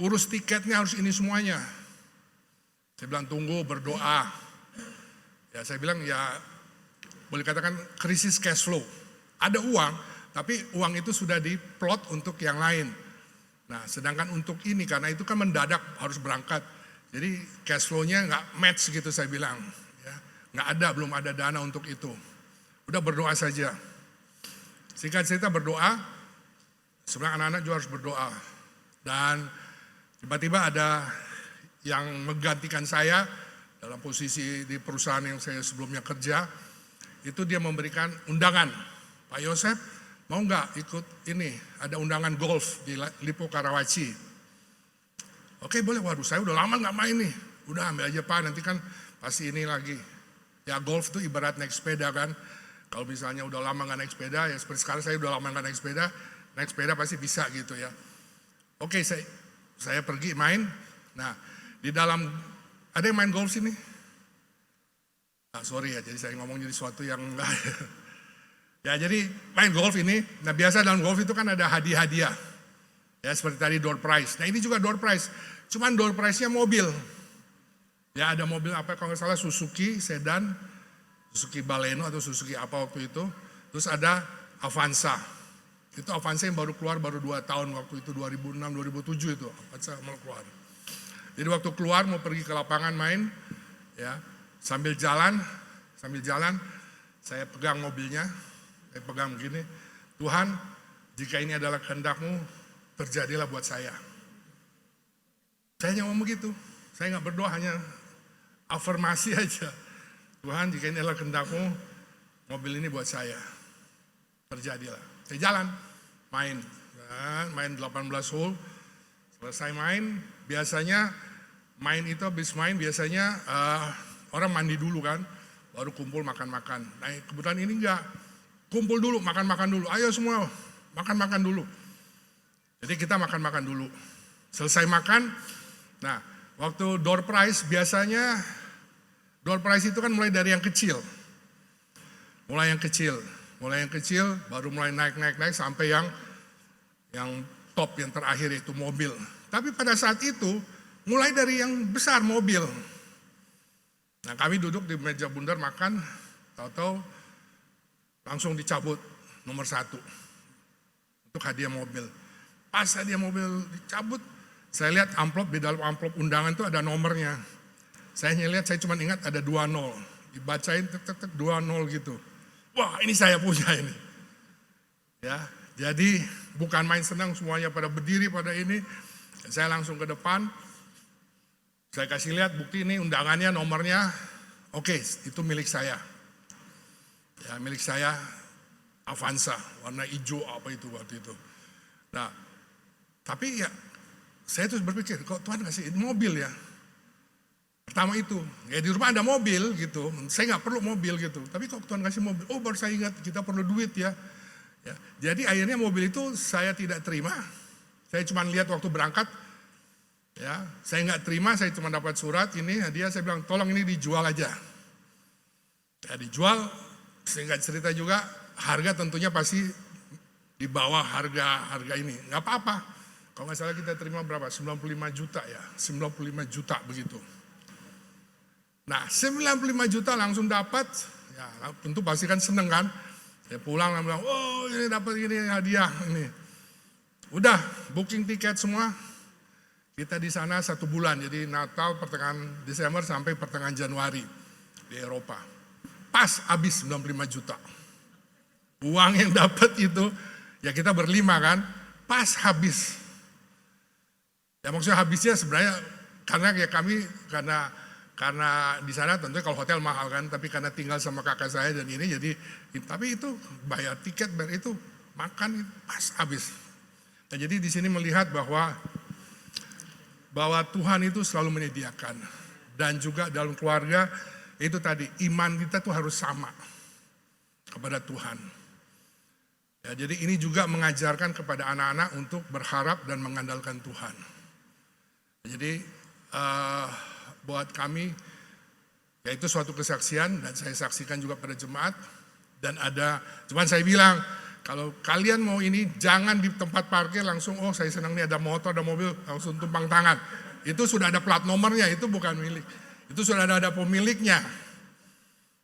urus tiketnya harus ini semuanya. Saya bilang tunggu berdoa, ya saya bilang ya boleh katakan krisis cash flow. Ada uang, tapi uang itu sudah diplot untuk yang lain. Nah, sedangkan untuk ini, karena itu kan mendadak harus berangkat. Jadi cash flow-nya nggak match gitu saya bilang. Ya, nggak ada, belum ada dana untuk itu. Udah berdoa saja. Singkat cerita berdoa, sebenarnya anak-anak juga harus berdoa. Dan tiba-tiba ada yang menggantikan saya dalam posisi di perusahaan yang saya sebelumnya kerja. Itu dia memberikan undangan, Pak Yosef mau nggak ikut ini, ada undangan golf di Lipo Karawaci. Oke boleh, waduh saya udah lama nggak main nih, udah ambil aja Pak nanti kan pasti ini lagi. Ya golf itu ibarat naik sepeda kan, kalau misalnya udah lama nggak naik sepeda, ya seperti sekarang saya udah lama nggak naik sepeda pasti bisa gitu ya. Oke saya pergi main, nah di dalam, ada yang main golf sini? Sorry ya, jadi saya ngomong jadi sesuatu yang enggak. Ya jadi main golf ini, nah biasa dalam golf itu kan ada hadiah-hadiah. Ya seperti tadi door prize. Nah ini juga door prize, cuman door prize-nya mobil. Ya ada mobil apa kalau nggak salah Suzuki sedan, Suzuki Baleno atau Suzuki apa waktu itu. Terus ada Avanza. Itu Avanza yang baru keluar baru 2 tahun waktu itu 2006-2007 itu Avanza mau keluar. Jadi waktu keluar mau pergi ke lapangan main, ya sambil jalan saya pegang mobilnya, saya pegang begini, Tuhan jika ini adalah kehendak-Mu terjadilah buat saya. Saya hanya ngomong begitu, saya nggak berdoa, hanya afirmasi aja. Tuhan jika ini adalah kehendak-Mu, mobil ini buat saya, terjadilah. Saya jalan, main 18 hole, selesai main, biasanya main itu habis main biasanya orang mandi dulu kan, baru kumpul makan-makan. Nah kebetulan ini enggak, kumpul dulu, makan-makan dulu, ayo semua makan-makan dulu. Jadi kita makan-makan dulu, selesai makan, nah waktu door prize biasanya, door prize itu kan mulai dari yang kecil, mulai yang kecil, baru mulai naik sampai yang top, yang terakhir itu mobil. Tapi pada saat itu, mulai dari yang besar mobil. Nah kami duduk di meja bundar makan, tahu-tahu langsung dicabut nomor 1 untuk hadiah mobil. Pas hadiah mobil dicabut, saya lihat amplop, di dalam amplop undangan itu ada nomornya. Saya cuma ingat ada 20, dibacain tek 20 gitu. Wah ini saya punya ini. Ya, jadi bukan main senang, semuanya pada berdiri pada ini. Saya langsung ke depan. Saya kasih lihat bukti ini undangannya, nomornya, oke, itu milik saya. Ya milik saya Avanza, warna hijau apa itu waktu itu. Nah, tapi ya saya terus berpikir, kok Tuhan kasih mobil ya? Pertama itu, ya di rumah ada mobil gitu, saya nggak perlu mobil gitu. Tapi kok Tuhan kasih mobil, oh baru saya ingat kita perlu duit ya. Ya jadi akhirnya mobil itu saya tidak terima, saya cuma lihat waktu berangkat. Ya, saya nggak terima, saya cuma dapat surat ini hadiah, saya bilang tolong ini dijual aja. Ya dijual, sehingga cerita juga harga tentunya pasti di bawah harga ini, nggak apa-apa. Kalau nggak salah kita terima berapa? 95 juta ya, 95 juta begitu. Nah 95 juta langsung dapat, ya tentu pasti kan seneng kan. Ya pulang dan bilang, oh ini dapat ini hadiah ini. Udah booking tiket semua. Kita di sana 1 bulan, jadi Natal pertengahan Desember sampai pertengahan Januari di Eropa. Pas habis 95 juta. Uang yang dapat itu, ya kita berlima kan, pas habis. Ya maksudnya habisnya sebenarnya karena ya kami karena di sana tentunya kalau hotel mahal kan, tapi karena tinggal sama kakak saya dan ini jadi, tapi itu bayar tiket, bayar itu makan pas habis. Nah, jadi di sini melihat bahwa Tuhan itu selalu menyediakan, dan juga dalam keluarga itu tadi iman kita tuh harus sama kepada Tuhan. Ya, jadi ini juga mengajarkan kepada anak-anak untuk berharap dan mengandalkan Tuhan. Jadi buat kami yaitu suatu kesaksian, dan saya saksikan juga pada jemaat, dan cuman saya bilang kalau kalian mau ini jangan di tempat parkir langsung saya senang nih ada motor ada mobil langsung tumpang tangan. Itu sudah ada plat nomornya, itu bukan milik. Itu sudah ada pemiliknya.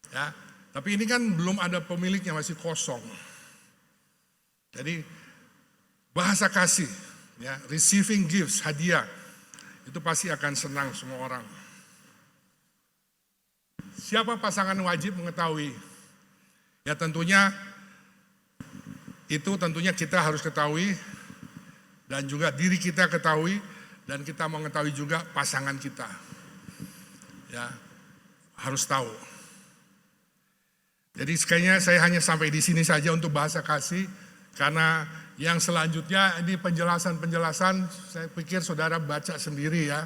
Ya, tapi ini kan belum ada pemiliknya, masih kosong. Jadi bahasa kasih, ya, receiving gifts, hadiah, itu pasti akan senang semua orang. Siapa pasangan wajib mengetahui? Ya tentunya kita harus ketahui, dan juga diri kita ketahui, dan kita mengetahui juga pasangan kita. Ya, harus tahu. Jadi sekalinya saya hanya sampai di sini saja untuk bahasa kasih, karena yang selanjutnya ini penjelasan-penjelasan saya pikir saudara baca sendiri ya.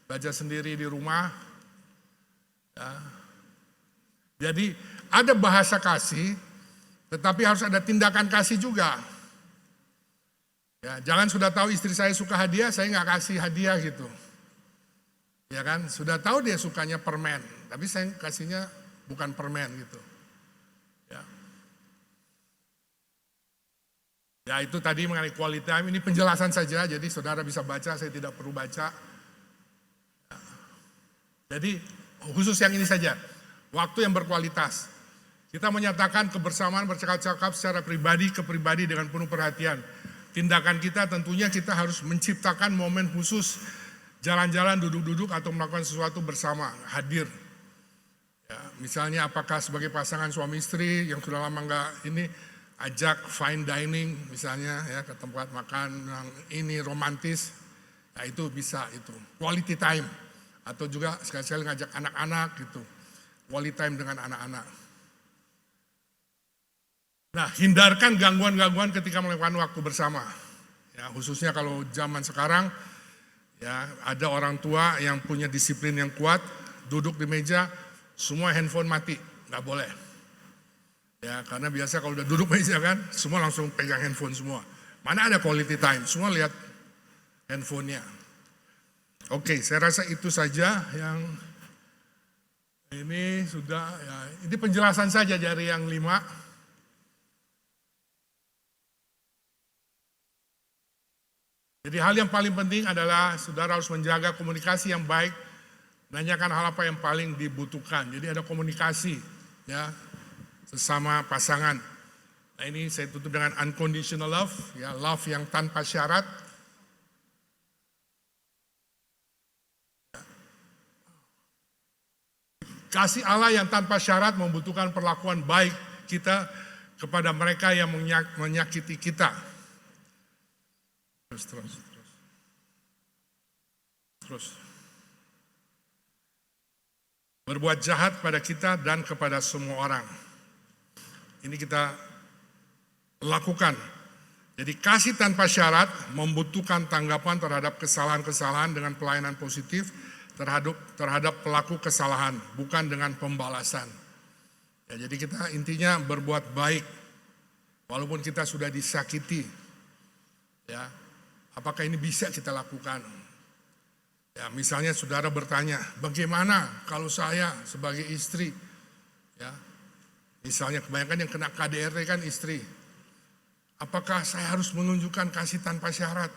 Baca sendiri di rumah. Ya. Jadi ada bahasa kasih, tetapi harus ada tindakan kasih juga. Ya, jangan sudah tahu istri saya suka hadiah, saya nggak kasih hadiah gitu. Ya kan, sudah tahu dia sukanya permen, tapi saya kasihnya bukan permen gitu. Ya itu tadi mengenai quality time, ini penjelasan saja, jadi saudara bisa baca, saya tidak perlu baca. Jadi khusus yang ini saja, waktu yang berkualitas. Kita menyatakan kebersamaan bercakap-cakap secara pribadi ke pribadi dengan penuh perhatian. Tindakan kita tentunya kita harus menciptakan momen khusus, jalan-jalan, duduk-duduk atau melakukan sesuatu bersama, hadir. Ya, misalnya apakah sebagai pasangan suami istri yang sudah lama enggak ini, ajak fine dining misalnya ya ke tempat makan yang ini romantis, nah itu bisa itu quality time, atau juga sekali-sekali ngajak anak-anak gitu, quality time dengan anak-anak. Nah hindarkan gangguan-gangguan ketika melakukan waktu bersama, ya khususnya kalau zaman sekarang ya ada orang tua yang punya disiplin yang kuat, duduk di meja semua handphone mati, nggak boleh. Ya, karena biasa kalau udah duduk meja kan, semua langsung pegang handphone semua. Mana ada quality time, semua lihat handphonenya. Oke, saya rasa itu saja yang ini sudah, ya, ini penjelasan saja dari yang 5. Jadi hal yang paling penting adalah saudara harus menjaga komunikasi yang baik, menanyakan hal apa yang paling dibutuhkan. Jadi ada komunikasi, ya. Sesama pasangan. Nah ini saya tutup dengan unconditional love, ya love yang tanpa syarat. Kasih Allah yang tanpa syarat membutuhkan perlakuan baik kita kepada mereka yang menyakiti kita. Terus. Berbuat jahat pada kita dan kepada semua orang. Ini kita lakukan. Jadi kasih tanpa syarat membutuhkan tanggapan terhadap kesalahan-kesalahan dengan pelayanan positif terhadap pelaku kesalahan, bukan dengan pembalasan. Ya, jadi kita intinya berbuat baik, walaupun kita sudah disakiti. Ya, apakah ini bisa kita lakukan? Ya, misalnya saudara bertanya, bagaimana kalau saya sebagai istri, ya, misalnya kebanyakan yang kena KDRT kan istri. Apakah saya harus menunjukkan kasih tanpa syarat?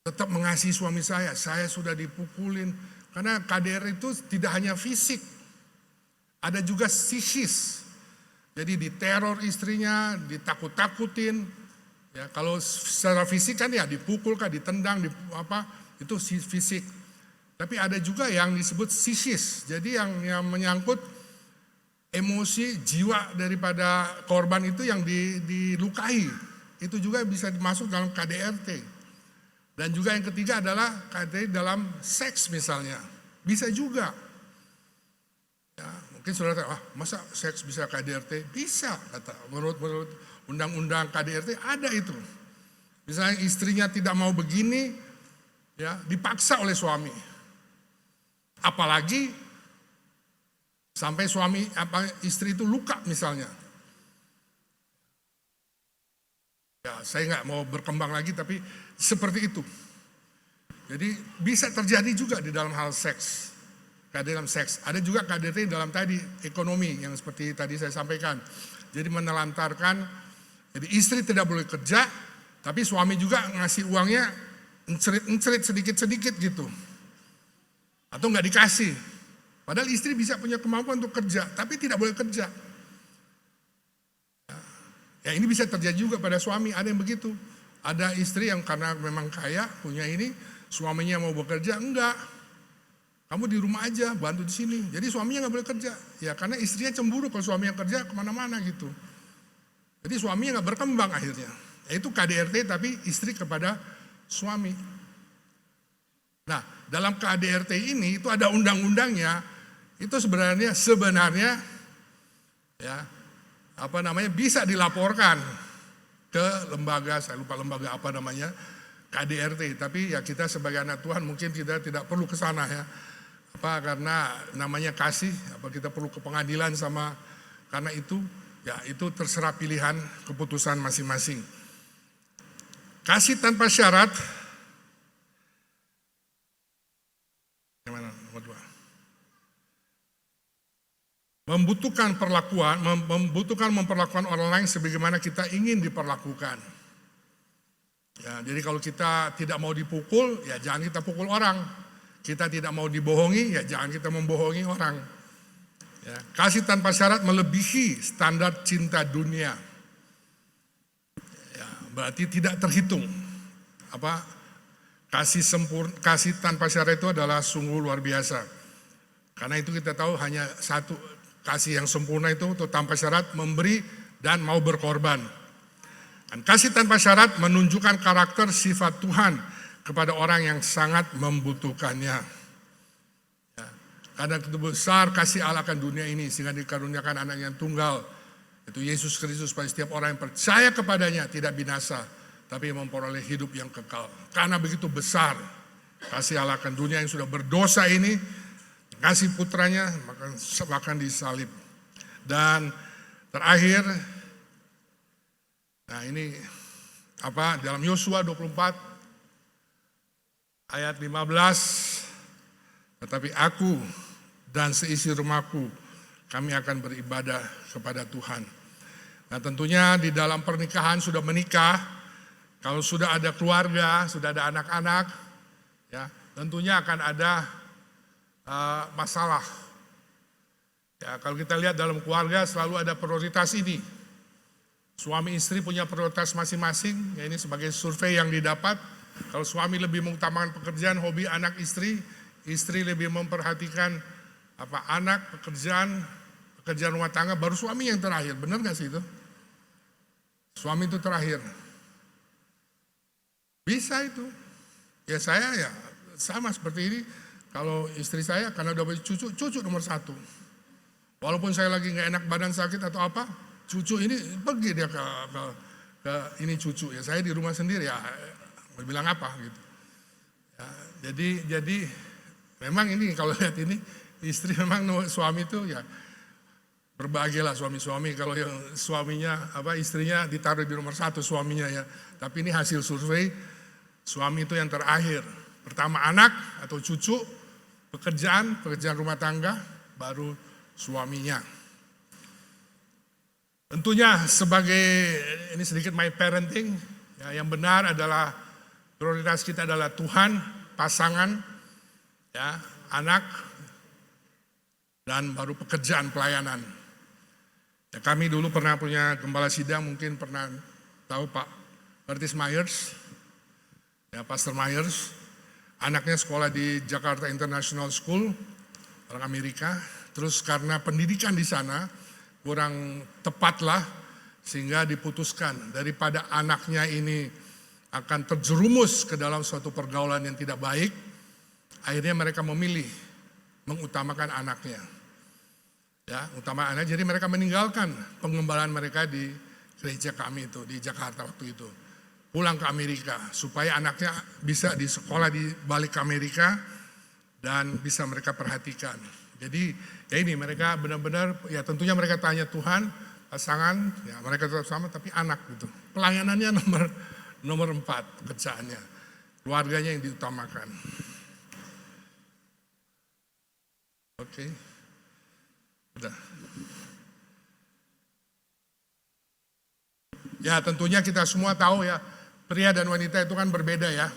Tetap mengasihi suami saya sudah dipukulin. Karena KDRT itu tidak hanya fisik, ada juga psikis. Jadi diteror istrinya, ditakut-takutin. Ya, kalau secara fisik kan ya dipukul, ditendang, itu fisik. Tapi ada juga yang disebut psikis. Jadi yang menyangkut emosi, jiwa daripada korban itu yang dilukai. itu juga bisa dimasuk dalam KDRT. Dan juga yang ketiga adalah KDRT dalam seks misalnya, bisa juga. Ya, mungkin saudara kata, masa seks bisa KDRT? Bisa, kata menurut undang-undang KDRT ada itu. Misalnya istrinya tidak mau begini, ya dipaksa oleh suami. Apalagi sampai istri itu luka misalnya. Ya, saya nggak mau berkembang lagi, tapi seperti itu. Jadi bisa terjadi juga di dalam hal seks. Dalam seks. Ada juga KDRT dalam tadi ekonomi yang seperti tadi saya sampaikan. Jadi menelantarkan, jadi istri tidak boleh kerja, tapi suami juga ngasih uangnya encerit sedikit-sedikit gitu. Atau nggak dikasih. Padahal istri bisa punya kemampuan untuk kerja, tapi tidak boleh kerja. Ya ini bisa terjadi juga pada suami, ada yang begitu. Ada istri yang karena memang kaya, punya ini, suaminya mau bekerja, enggak. Kamu di rumah aja, bantu di sini. Jadi suaminya nggak boleh kerja. Ya karena istrinya cemburu kalau suaminya kerja kemana-mana gitu. Jadi suaminya nggak berkembang akhirnya. Yaitu KDRT tapi istri kepada suami. Nah dalam KDRT ini itu ada undang-undangnya. Itu sebenarnya ya bisa dilaporkan ke lembaga, saya lupa lembaga apa namanya, KDRT. Tapi ya kita sebagai anak Tuhan mungkin kita tidak perlu ke sana ya. Karena namanya kasih, kita perlu ke pengadilan karena itu ya itu terserah pilihan keputusan masing-masing. Kasih tanpa syarat. Gimana nomor 2? Memperlakukan orang lain sebagaimana kita ingin diperlakukan. Ya, jadi kalau kita tidak mau dipukul, ya jangan kita pukul orang. Kita tidak mau dibohongi, ya jangan kita membohongi orang. Ya, kasih tanpa syarat melebihi standar cinta dunia. Ya, berarti tidak terhitung. Kasih tanpa syarat itu adalah sungguh luar biasa. Karena itu kita tahu hanya satu kasih yang sempurna itu tanpa syarat memberi dan mau berkorban. Dan kasih tanpa syarat menunjukkan karakter sifat Tuhan kepada orang yang sangat membutuhkannya. Ya, karena itu besar kasih Allah akan dunia ini sehingga dikaruniakan anak yang tunggal, itu Yesus Kristus, supaya setiap orang yang percaya kepadanya tidak binasa, tapi memperoleh hidup yang kekal. Karena begitu besar kasih Allah akan dunia yang sudah berdosa ini, kasih putranya bahkan disalib. Dan terakhir, nah ini dalam Yosua 24 ayat 15, tetapi aku dan seisi rumahku kami akan beribadah kepada Tuhan. Nah tentunya di dalam pernikahan sudah menikah, kalau sudah ada keluarga, sudah ada anak-anak, ya tentunya akan ada masalah. Ya kalau kita lihat dalam keluarga selalu ada prioritas ini. Suami istri punya prioritas masing-masing, ya ini sebagai survei yang didapat. Kalau suami lebih mengutamakan pekerjaan, hobi, anak, istri lebih memperhatikan anak, pekerjaan rumah tangga, baru suami yang terakhir. Benar gak sih itu? Suami itu terakhir. Bisa itu. Ya saya ya sama seperti ini. Kalau istri saya karena udah punya cucu nomor 1. Walaupun saya lagi gak enak badan sakit atau apa, cucu ini pergi dia ke ini cucu. Ya saya di rumah sendiri ya. Bilang apa gitu. Ya, jadi memang ini kalau lihat ini istri memang suami itu ya berbahagialah suami-suami kalau yang suaminya istrinya ditaruh di nomor 1 suaminya ya. Tapi ini hasil survei, suami itu yang terakhir. Pertama anak atau cucu, pekerjaan rumah tangga, baru suaminya. Tentunya sebagai ini sedikit my parenting ya, yang benar adalah prioritas kita adalah Tuhan, pasangan, ya, anak, dan baru pekerjaan pelayanan. Ya, kami dulu pernah punya gembala sidang, mungkin pernah tahu Pak Curtis Myers, ya Pastor Myers, anaknya sekolah di Jakarta International School, orang Amerika. Terus karena pendidikan di sana kurang tepat lah, Sehingga diputuskan daripada anaknya ini akan terjerumus ke dalam suatu pergaulan yang tidak baik, akhirnya mereka memilih mengutamakan anaknya. Ya, utama anak, jadi mereka meninggalkan pengembalaan mereka di gereja kami itu di Jakarta waktu itu. Pulang ke Amerika supaya anaknya bisa di sekolah di balik ke Amerika dan bisa mereka perhatikan. Jadi ya ini mereka benar-benar ya tentunya mereka tanya Tuhan, pasangan ya mereka tetap sama tapi anak gitu. Pelayanannya nomor 4 pekerjaannya. Keluarganya yang diutamakan. Oke. Udah. Ya tentunya kita semua tahu ya, pria dan wanita itu kan berbeda ya.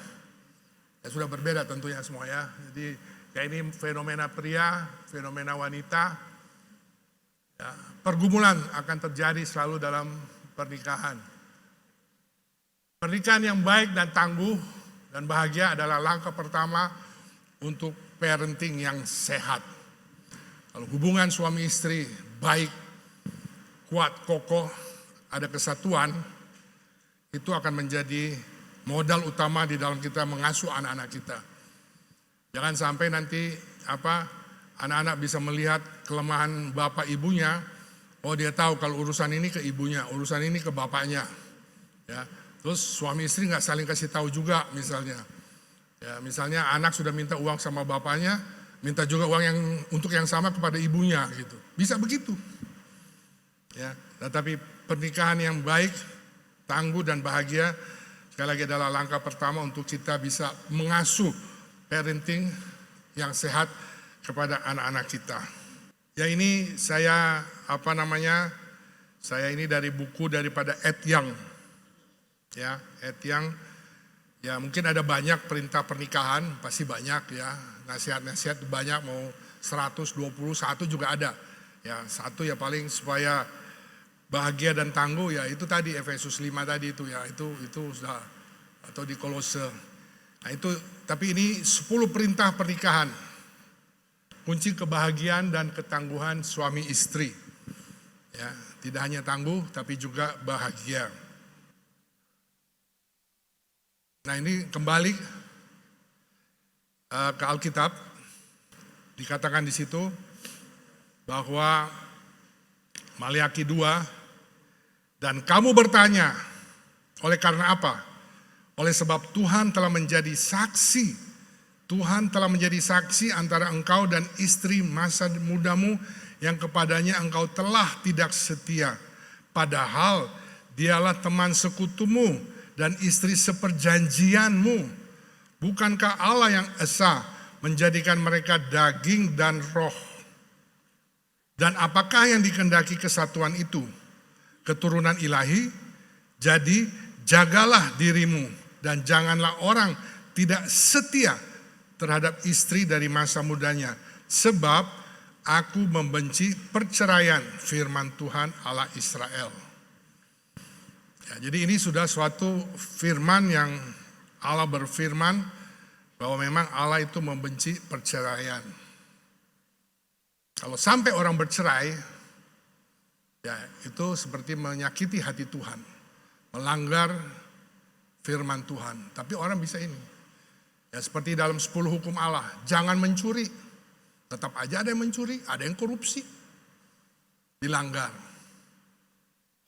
Ya sudah berbeda tentunya semua ya. Jadi ya ini fenomena pria, fenomena wanita. Ya, pergumulan akan terjadi selalu dalam pernikahan. Pernikahan yang baik dan tangguh dan bahagia adalah langkah pertama untuk parenting yang sehat. Kalau hubungan suami istri baik, kuat, kokoh, ada kesatuan, itu akan menjadi modal utama di dalam kita mengasuh anak-anak kita. Jangan sampai nanti anak-anak bisa melihat kelemahan bapak ibunya, oh dia tahu kalau urusan ini ke ibunya, urusan ini ke bapaknya. Ya, terus suami istri nggak saling kasih tahu juga misalnya. Ya, misalnya anak sudah minta uang sama bapaknya, minta juga uang yang untuk yang sama kepada ibunya gitu. Bisa begitu. Ya, tetapi pernikahan yang baik, tangguh dan bahagia sekali lagi adalah langkah pertama untuk kita bisa mengasuh parenting yang sehat kepada anak-anak kita. Ya ini saya saya ini dari buku daripada Ed Young. Ya, Ed Young. Ya mungkin ada banyak perintah pernikahan, pasti banyak ya. Nasihat-nasihat banyak, mau 121 juga ada. Ya satu ya paling supaya bahagia dan tangguh ya itu tadi Efesus 5 tadi itu ya itu sudah atau di Kolose. Nah itu tapi ini 10 perintah pernikahan. Kunci kebahagiaan dan ketangguhan suami istri. Ya, tidak hanya tangguh tapi juga bahagia. Nah ini kembali ke Alkitab, dikatakan di situ bahwa Maliaki 2, dan kamu bertanya, oleh karena apa? Oleh sebab Tuhan telah menjadi saksi, Tuhan telah menjadi saksi antara engkau dan istri masa mudamu yang kepadanya engkau telah tidak setia. Padahal dialah teman sekutumu dan istri seperjanjianmu. Bukankah Allah yang esa menjadikan mereka daging dan roh? Dan apakah yang dikehendaki kesatuan itu? Keturunan ilahi. Jadi jagalah dirimu dan janganlah orang tidak setia terhadap istri dari masa mudanya. Sebab aku membenci perceraian, firman Tuhan Allah Israel. Ya, jadi ini sudah suatu firman yang Allah berfirman bahwa memang Allah itu membenci perceraian. Kalau sampai orang bercerai, ya itu seperti menyakiti hati Tuhan, melanggar firman Tuhan. Tapi orang bisa ini, ya seperti dalam 10 hukum Allah, jangan mencuri. Tetap aja ada yang mencuri, ada yang korupsi, dilanggar.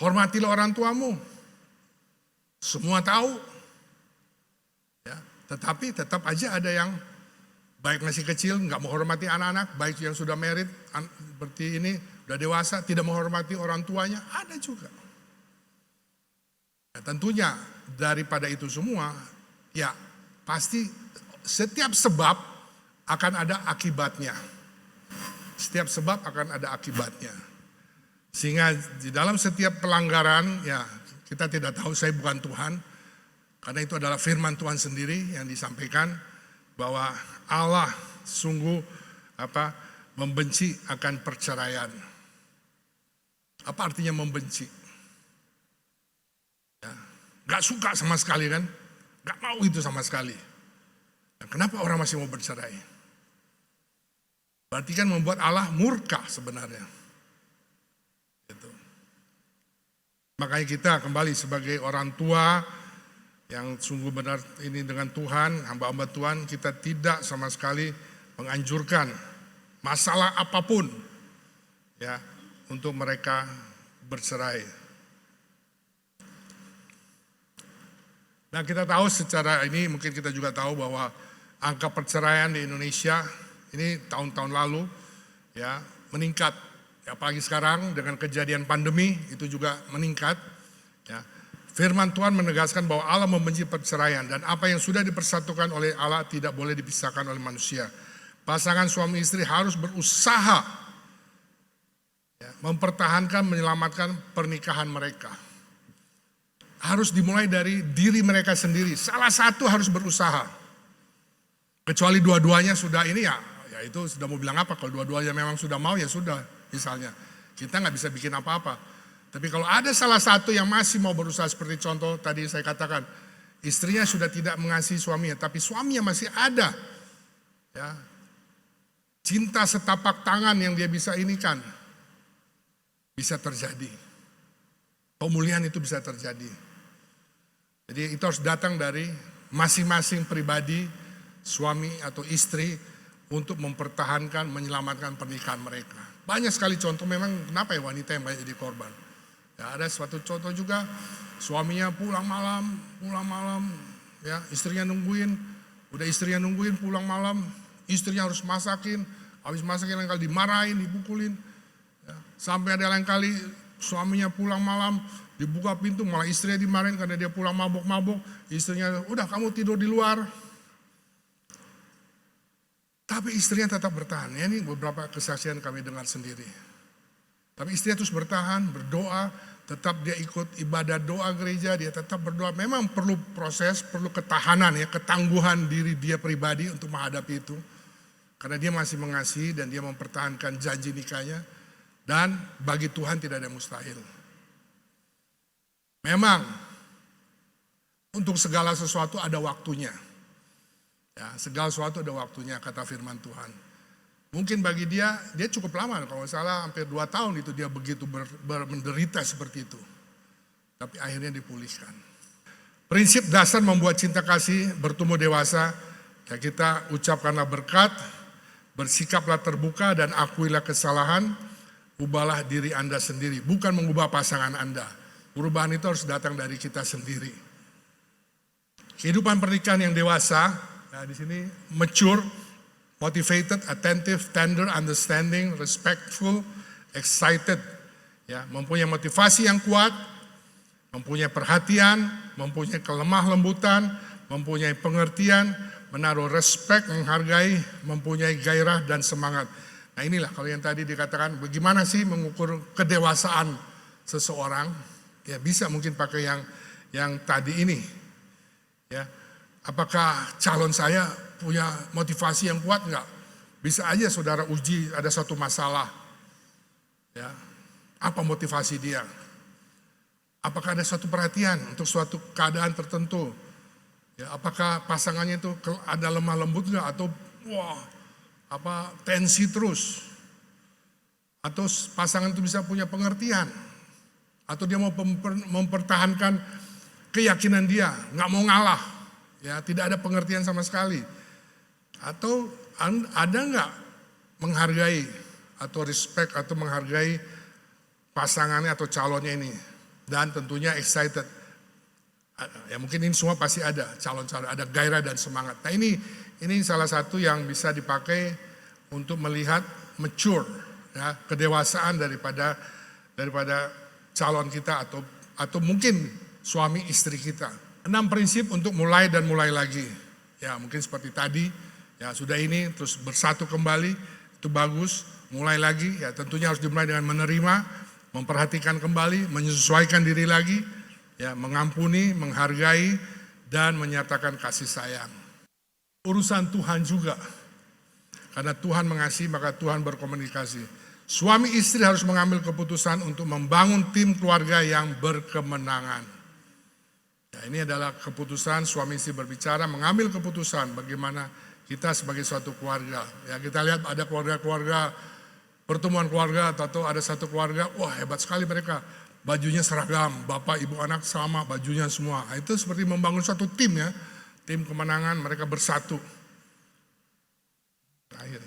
Hormatilah orang tuamu, semua tahu. Ya, tetapi tetap aja ada yang baik masih kecil, nggak menghormati anak-anak, baik yang sudah married, seperti ini, udah dewasa, tidak menghormati orang tuanya, ada juga. Ya, tentunya daripada itu semua, ya pasti setiap sebab akan ada akibatnya. Setiap sebab akan ada akibatnya. Sehingga di dalam setiap pelanggaran, ya kita tidak tahu, saya bukan Tuhan, karena itu adalah firman Tuhan sendiri yang disampaikan bahwa Allah sungguh membenci akan perceraian. Apa artinya membenci? Ya, gak suka sama sekali kan? Gak mau itu sama sekali. Nah, kenapa orang masih mau bercerai? Berarti kan membuat Allah murka sebenarnya. Gitu. Makanya kita kembali sebagai orang tua yang sungguh benar ini dengan Tuhan, hamba-hamba Tuhan, kita tidak sama sekali menganjurkan masalah apapun ya untuk mereka bercerai. Nah, kita tahu secara ini mungkin kita juga tahu bahwa angka perceraian di Indonesia ini tahun-tahun lalu ya meningkat. Ya, apalagi sekarang dengan kejadian pandemi itu juga meningkat. Ya. Firman Tuhan menegaskan bahwa Allah membenci perceraian dan apa yang sudah dipersatukan oleh Allah tidak boleh dipisahkan oleh manusia. Pasangan suami istri harus berusaha ya, mempertahankan, menyelamatkan pernikahan mereka. Harus dimulai dari diri mereka sendiri. Salah satu harus berusaha. Kecuali dua-duanya sudah ini ya itu sudah mau bilang apa. Kalau dua-duanya memang sudah mau ya sudah. Misalnya, kita nggak bisa bikin apa-apa. Tapi kalau ada salah satu yang masih mau berusaha seperti contoh tadi saya katakan, istrinya sudah tidak mengasihi suaminya, tapi suaminya masih ada. Ya, cinta setapak tangan yang dia bisa inikan, bisa terjadi. Pemulihan itu bisa terjadi. Jadi itu harus datang dari masing-masing pribadi, suami atau istri, untuk mempertahankan, menyelamatkan pernikahan mereka. Banyak sekali contoh memang kenapa ya wanita yang banyak jadi korban. Ya, ada suatu contoh juga suaminya pulang malam, ya istrinya nungguin, udah istrinya nungguin pulang malam, istrinya harus masakin, habis masakin lain kali dimarahin, dipukulin. Ya, sampai ada lain kali suaminya pulang malam, dibuka pintu malah istrinya dimarahin karena dia pulang mabuk-mabuk, istrinya udah kamu tidur di luar. Tapi istrinya tetap bertahan. Ya, ini beberapa kesaksian kami dengar sendiri. Tapi istrinya terus bertahan, berdoa, tetap dia ikut ibadah doa gereja, dia tetap berdoa. Memang perlu proses, perlu ketahanan ya, ketangguhan diri dia pribadi untuk menghadapi itu. Karena dia masih mengasihi dan dia mempertahankan janji nikahnya. Dan bagi Tuhan tidak ada mustahil. Memang untuk segala sesuatu ada waktunya. Ya, segala sesuatu ada waktunya kata firman Tuhan. Mungkin bagi dia cukup lama, kalau nggak salah hampir 2 tahun itu dia begitu menderita seperti itu. Tapi akhirnya dipulihkan. Prinsip dasar membuat cinta kasih bertumbuh dewasa, ya kita ucapkanlah berkat, bersikaplah terbuka dan akuilah kesalahan, ubahlah diri Anda sendiri, bukan mengubah pasangan Anda. Perubahan itu harus datang dari kita sendiri. Kehidupan pernikahan yang dewasa, nah di sini mature, motivated, attentive, tender, understanding, respectful, excited. Ya, mempunyai motivasi yang kuat, mempunyai perhatian, mempunyai kelemah lembutan, mempunyai pengertian, menaruh respect, menghargai, mempunyai gairah dan semangat. Nah inilah kalau yang tadi dikatakan bagaimana sih mengukur kedewasaan seseorang. Ya bisa mungkin pakai yang tadi ini. Ya, apakah calon saya punya motivasi yang kuat enggak? Bisa aja saudara uji ada satu masalah. Ya, apa motivasi dia? Apakah ada suatu perhatian untuk suatu keadaan tertentu? Ya, apakah pasangannya itu ada lemah lembut enggak atau tensi terus? Atau pasangan itu bisa punya pengertian? Atau dia mau mempertahankan keyakinan dia, nggak mau ngalah, ya tidak ada pengertian sama sekali. Atau ada nggak menghargai atau respect atau menghargai pasangannya atau calonnya ini, dan tentunya excited. Ya mungkin ini semua pasti ada calon-calon, ada gairah dan semangat. Nah ini salah satu yang bisa dipakai untuk melihat mature, ya kedewasaan daripada calon kita atau mungkin suami istri kita. 6 prinsip untuk mulai dan mulai lagi. Ya mungkin seperti tadi, ya sudah ini terus bersatu kembali, itu bagus. Mulai lagi, ya tentunya harus dimulai dengan menerima, memperhatikan kembali, menyesuaikan diri lagi, ya mengampuni, menghargai, dan menyatakan kasih sayang. Urusan Tuhan juga, karena Tuhan mengasihi maka Tuhan berkomunikasi. Suami istri harus mengambil keputusan untuk membangun tim keluarga yang berkemenangan. Ya, ini adalah keputusan suami istri berbicara, mengambil keputusan bagaimana kita sebagai suatu keluarga. Ya, kita lihat ada keluarga-keluarga, pertemuan keluarga atau ada satu keluarga, wah hebat sekali mereka. bajunya seragam, bapak, ibu, anak sama bajunya semua. Itu seperti membangun satu tim ya, tim kemenangan, mereka bersatu. Terakhir.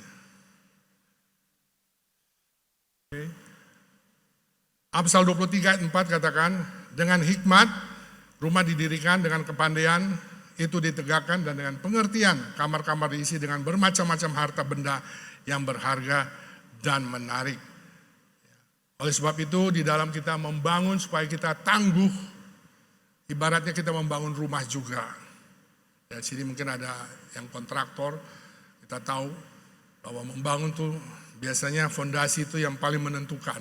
Okay. Amsal 23 ayat 4 katakan, dengan hikmat rumah didirikan, dengan kepandaian itu ditegakkan, dan dengan pengertian kamar-kamar diisi dengan bermacam-macam harta benda yang berharga dan menarik. Oleh sebab itu di dalam kita membangun supaya kita tangguh, ibaratnya kita membangun rumah juga. Di sini mungkin ada yang kontraktor, kita tahu bahwa membangun tuh biasanya fondasi itu yang paling menentukan.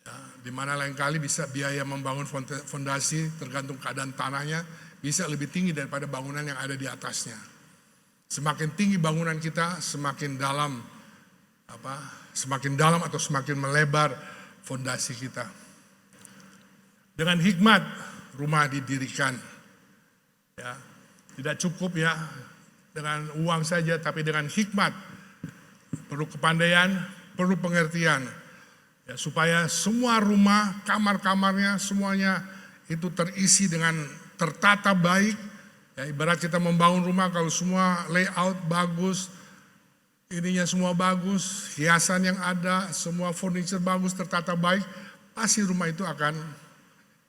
Ya, di mana lain kali bisa biaya membangun fondasi tergantung keadaan tanahnya bisa lebih tinggi daripada bangunan yang ada di atasnya. Semakin tinggi bangunan kita, semakin dalam atau semakin melebar fondasi kita. Dengan hikmat rumah didirikan. Ya, tidak cukup ya dengan uang saja, tapi dengan hikmat. Perlu kepandaian, perlu pengertian. Ya, supaya semua rumah, kamar-kamarnya semuanya itu terisi dengan tertata baik. Ya, ibarat kita membangun rumah, kalau semua layout bagus, ininya semua bagus, hiasan yang ada, semua furniture bagus, tertata baik, pasti rumah itu akan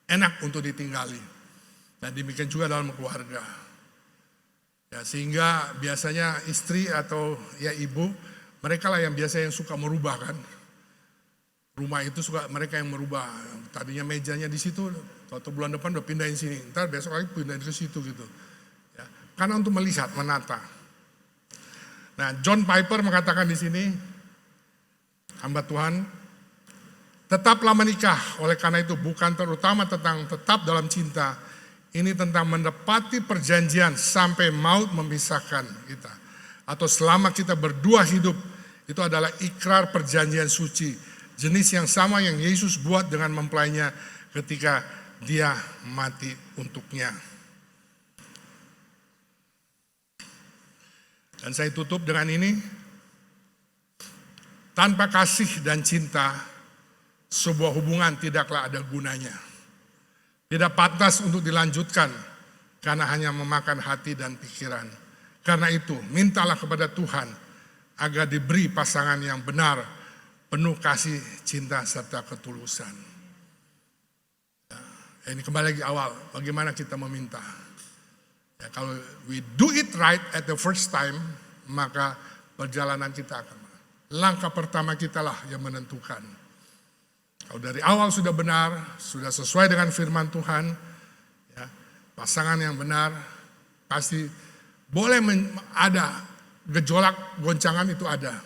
enak untuk ditinggali. Dan demikian juga dalam keluarga. Ya, sehingga biasanya istri atau ya ibu, mereka lah yang biasa yang suka merubah kan. Rumah itu suka mereka yang merubah. Tadinya mejanya di situ, atau bulan depan udah pindahin sini, ntar besok lagi pindahin ke situ gitu. Ya, karena untuk melihat, menata. Nah, John Piper mengatakan di sini, hamba Tuhan, tetaplah menikah. Oleh karena itu bukan terutama tentang tetap dalam cinta, ini tentang menepati perjanjian sampai maut memisahkan kita. Atau selama kita berdua hidup, itu adalah ikrar perjanjian suci, jenis yang sama yang Yesus buat dengan mempelainya ketika dia mati untuknya. Dan saya tutup dengan ini, tanpa kasih dan cinta, sebuah hubungan tidaklah ada gunanya. Tidak pantas untuk dilanjutkan, karena hanya memakan hati dan pikiran. Karena itu, mintalah kepada Tuhan, agar diberi pasangan yang benar, penuh kasih, cinta, serta ketulusan. Ya, ini kembali lagi awal, bagaimana kita meminta. Ya, kalau we do it right at the first time, maka perjalanan kita akan. Langkah pertama kita lah yang menentukan. Kalau dari awal sudah benar, sudah sesuai dengan firman Tuhan, ya, pasangan yang benar, pasti boleh ada gejolak, goncangan itu ada.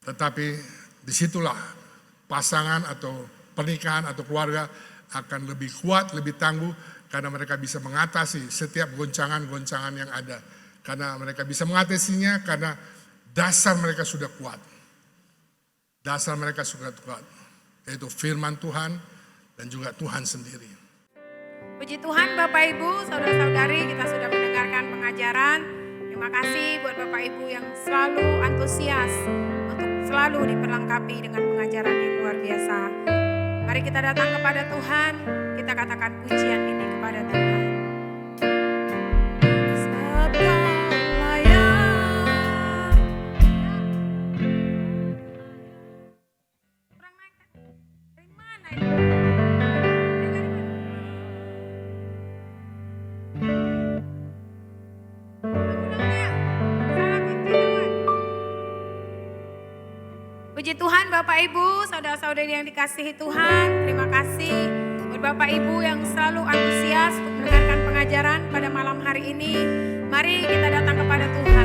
Tetapi disitulah pasangan atau pernikahan atau keluarga akan lebih kuat, lebih tangguh, karena mereka bisa mengatasi setiap goncangan-goncangan yang ada. Karena mereka bisa mengatasinya karena dasar mereka sudah kuat. Dasar mereka sudah kuat. Yaitu firman Tuhan dan juga Tuhan sendiri. Puji Tuhan Bapak Ibu, saudara-saudari, kita sudah mendengarkan pengajaran. Terima kasih buat Bapak Ibu yang selalu antusias untuk selalu diperlengkapi dengan pengajaran yang luar biasa. Mari kita datang kepada Tuhan, kita katakan pujian ini kepada Tuhan. Sebab Kau layak. Kurang naik kan? Dari mana ini? Puji Tuhan Bapak Ibu, saudara-saudari yang dikasihi Tuhan, terima kasih buat Bapak Ibu yang selalu antusias untuk mendengarkan pengajaran pada malam hari ini. Mari kita datang kepada Tuhan.